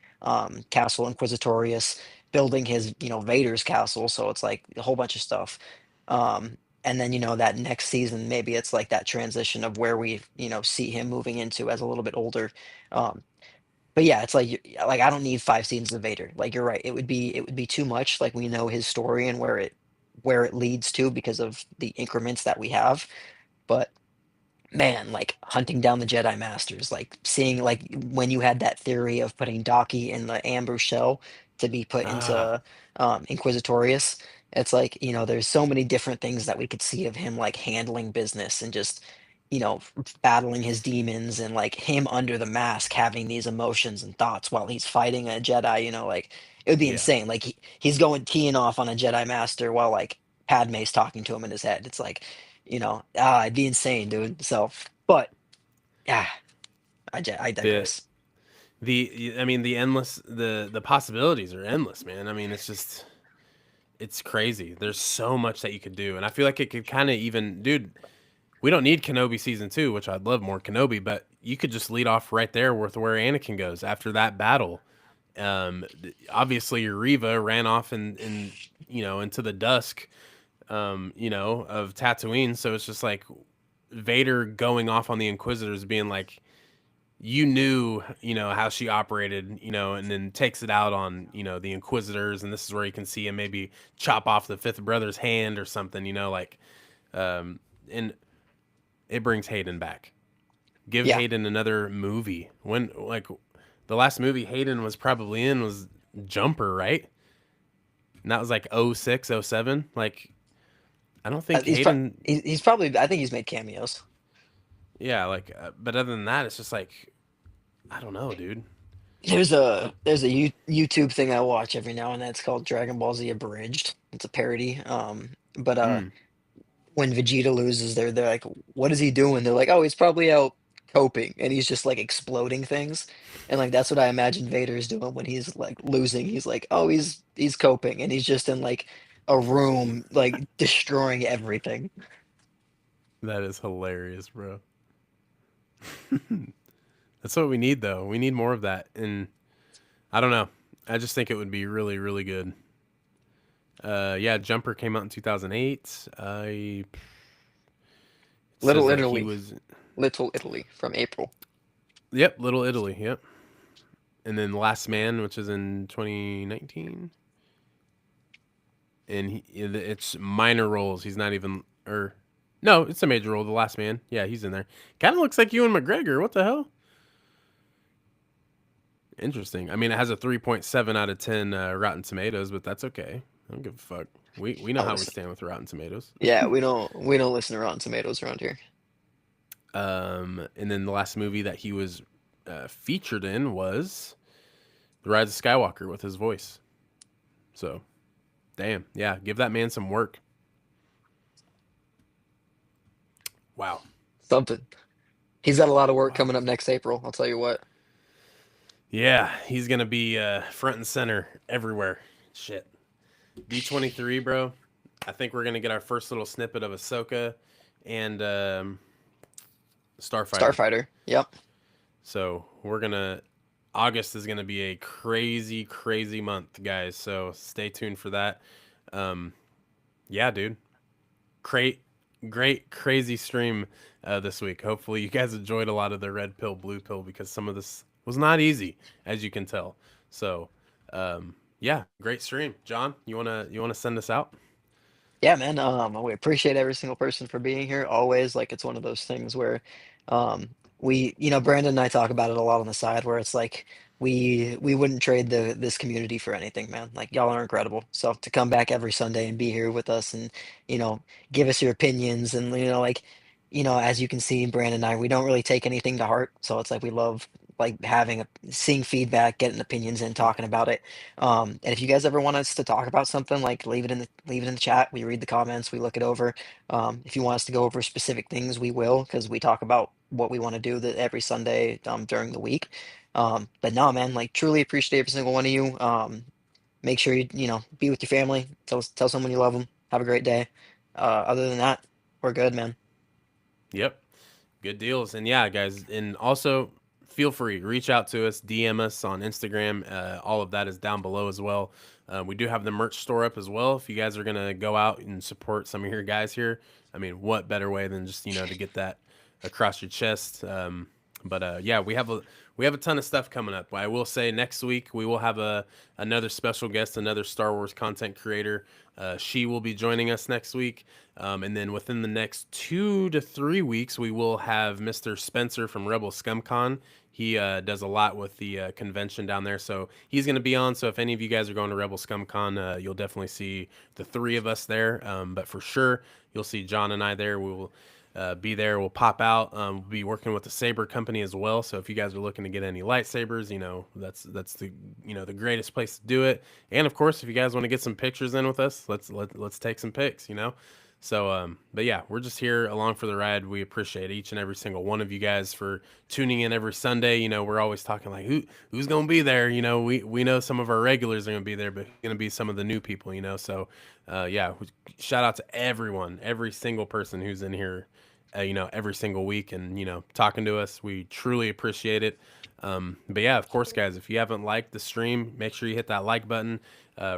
Castle Inquisitorius, building his, Vader's castle. So it's like a whole bunch of stuff. And then, that next season, maybe it's like that transition of where we, see him moving into as a little bit older. Um, but yeah, it's like like I don't need 5 seasons of Vader. Like you're right. It would be too much. Like we know his story and where it leads to because of the increments that we have. But man, like hunting down the Jedi Masters, like seeing like when you had that theory of putting Daki in the amber shell to be put Ah, into Inquisitorius, it's like, there's so many different things that we could see of him like handling business and just, battling his demons and like him under the mask having these emotions and thoughts while he's fighting a Jedi, like it would be yeah. insane. Like he's going teeing off on a Jedi Master while like Padme's talking to him in his head. It's like it'd be insane, dude. So, but yeah, I The digress. I mean the endless the possibilities are endless, man. I mean it's crazy. There's so much that you could do, and I feel like it could kind of even, dude. We don't need Kenobi season 2, which I'd love more Kenobi, but you could just lead off right there with where Anakin goes after that battle. Obviously, Riva ran off and into the dusk, of Tatooine. So it's just like Vader going off on the Inquisitors, being like, you knew, how she operated, and then takes it out on, the Inquisitors, and this is where you can see him maybe chop off the fifth brother's hand or something, like, and it brings Hayden back. Give Yeah, Hayden another movie. When like the last movie Hayden was probably in was Jumper, right? And that was like 06, 07. Like I don't think he's, pro- Hayden. he's probably. I think he's made cameos. Yeah, like, but other than that, it's just like I don't know, dude. Uh, There's a YouTube thing I watch every now and then. It's called Dragon Ball Z Abridged. It's a parody. But mm, when Vegeta loses, they're like, "What is he doing?" They're like, "Oh, he's probably out coping," and he's just like exploding things. And like that's what I imagine Vader is doing when he's like losing. He's like, "Oh, he's coping," and he's just in like a room like destroying everything. that is hilarious, bro. That's what we need, though. We need more of that, and I don't know. I just think it would be really, really good. Yeah, Jumper came out in 2008. It says Little that he Italy, was, Little Italy from April. yep, Little Italy, yep. And then Last Man, which is in 2019, and it's minor roles. He's not even, or no, it's a major role. The Last Man, yeah, he's in there. Kind of looks like Ewan McGregor. What the hell? Interesting. I mean, it has a 3.7 out of 10 Rotten Tomatoes, but that's okay. I don't give a fuck. We know Oh, how we listen. stand with Rotten Tomatoes. Yeah, we don't listen to Rotten Tomatoes around here. And then the last movie that he was featured in was The Rise of Skywalker with his voice. So, damn, yeah, give that man some work. Wow. Something. He's got a lot of work Wow. coming up next April. I'll tell you what. Yeah, he's gonna be front and center everywhere. Shit. D23, bro. I think we're gonna get our first little snippet of Ahsoka and Starfighter. Starfighter. Yep. So we're gonna. August is gonna be a crazy, crazy month, guys. So stay tuned for that. Um, yeah, dude. Great, great, crazy stream this week. Hopefully, you guys enjoyed a lot of the red pill, blue pill because some of this was not easy, as you can tell. So, yeah, great stream, John. You wanna send us out? Yeah, man. We appreciate every single person for being here. Always, like it's one of those things where, Brandon and I talk about it a lot on the side, where it's like we wouldn't trade this community for anything, man. Like y'all are incredible. So to come back every Sunday and be here with us and you know give us your opinions and like as you can see, Brandon and I, we don't really take anything to heart. So it's like we love like seeing feedback, getting opinions and talking about it. And if you guys ever want us to talk about something, like leave it in the chat. We read the comments, we look it over. If you want us to go over specific things, we will, because we talk about what we want to do every Sunday during the week. But no, man, like truly appreciate every single one of you. Make sure you be with your family. Tell someone you love them. Have a great day. Other than that, we're good, man. Yep. Good deals. And yeah, guys, and also feel free, reach out to us, DM us on Instagram. All of that is down below as well. We do have the merch store up as well. If you guys are gonna go out and support some of your guys here, I mean, what better way than just to get that across your chest? But yeah, we have a ton of stuff coming up. I will say next week we will have another special guest, another Star Wars content creator. She will be joining us next week, and then within the next 2 to 3 weeks, we will have Mr. Spencer from Rebel ScumCon. He does a lot with the convention down there, so he's going to be on. So if any of you guys are going to Rebel ScumCon, you'll definitely see the three of us there. But for sure, you'll see John and I there. We will be there. We'll pop out. We'll be working with the Saber Company as well. So if you guys are looking to get any lightsabers, that's the the greatest place to do it. And of course, if you guys want to get some pictures in with us, let's take some pics. So, but yeah, we're just here along for the ride. We appreciate each and every single one of you guys for tuning in every Sunday. We're always talking like who's gonna be there. We know some of our regulars are gonna be there, but who's gonna be some of the new people. So, yeah, shout out to everyone, every single person who's in here, every single week and talking to us. We truly appreciate it. But yeah, of course, guys, if you haven't liked the stream, make sure you hit that like button.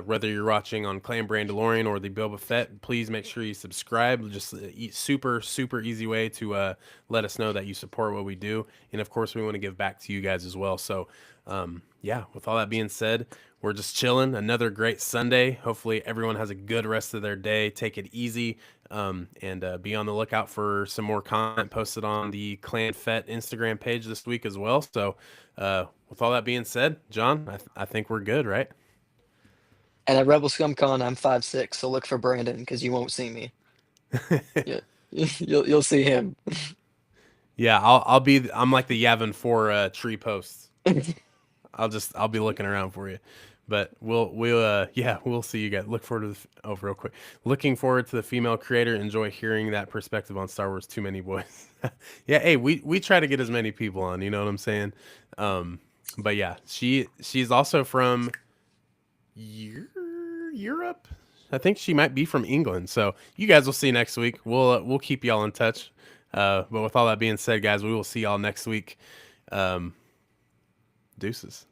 Whether you're watching on Clan Brandalorian or the Boba Fett, please make sure you subscribe. Just super, super easy way to let us know that you support what we do. And of course, we want to give back to you guys as well. So, yeah, with all that being said, we're just chilling. Another great Sunday. Hopefully, everyone has a good rest of their day. Take it easy. And be on the lookout for some more content posted on the Clan Fett Instagram page this week as well. So, with all that being said, John, I think we're good, right? And at Rebel Scum Con, I'm 5'6", so look for Brandon because you won't see me. Yeah, you'll see him. Yeah, I'm like the Yavin 4 tree posts. I'll be looking around for you. But we'll see you guys. Look forward to real quick. Looking forward to the female creator. Enjoy hearing that perspective on Star Wars. Too many boys. Yeah, hey, we try to get as many people on. You know what I'm saying? But yeah, she's also from Europe. I think she might be from England. So you guys will see next week. We'll keep y'all in touch. But with all that being said, guys, we will see y'all next week. Deuces.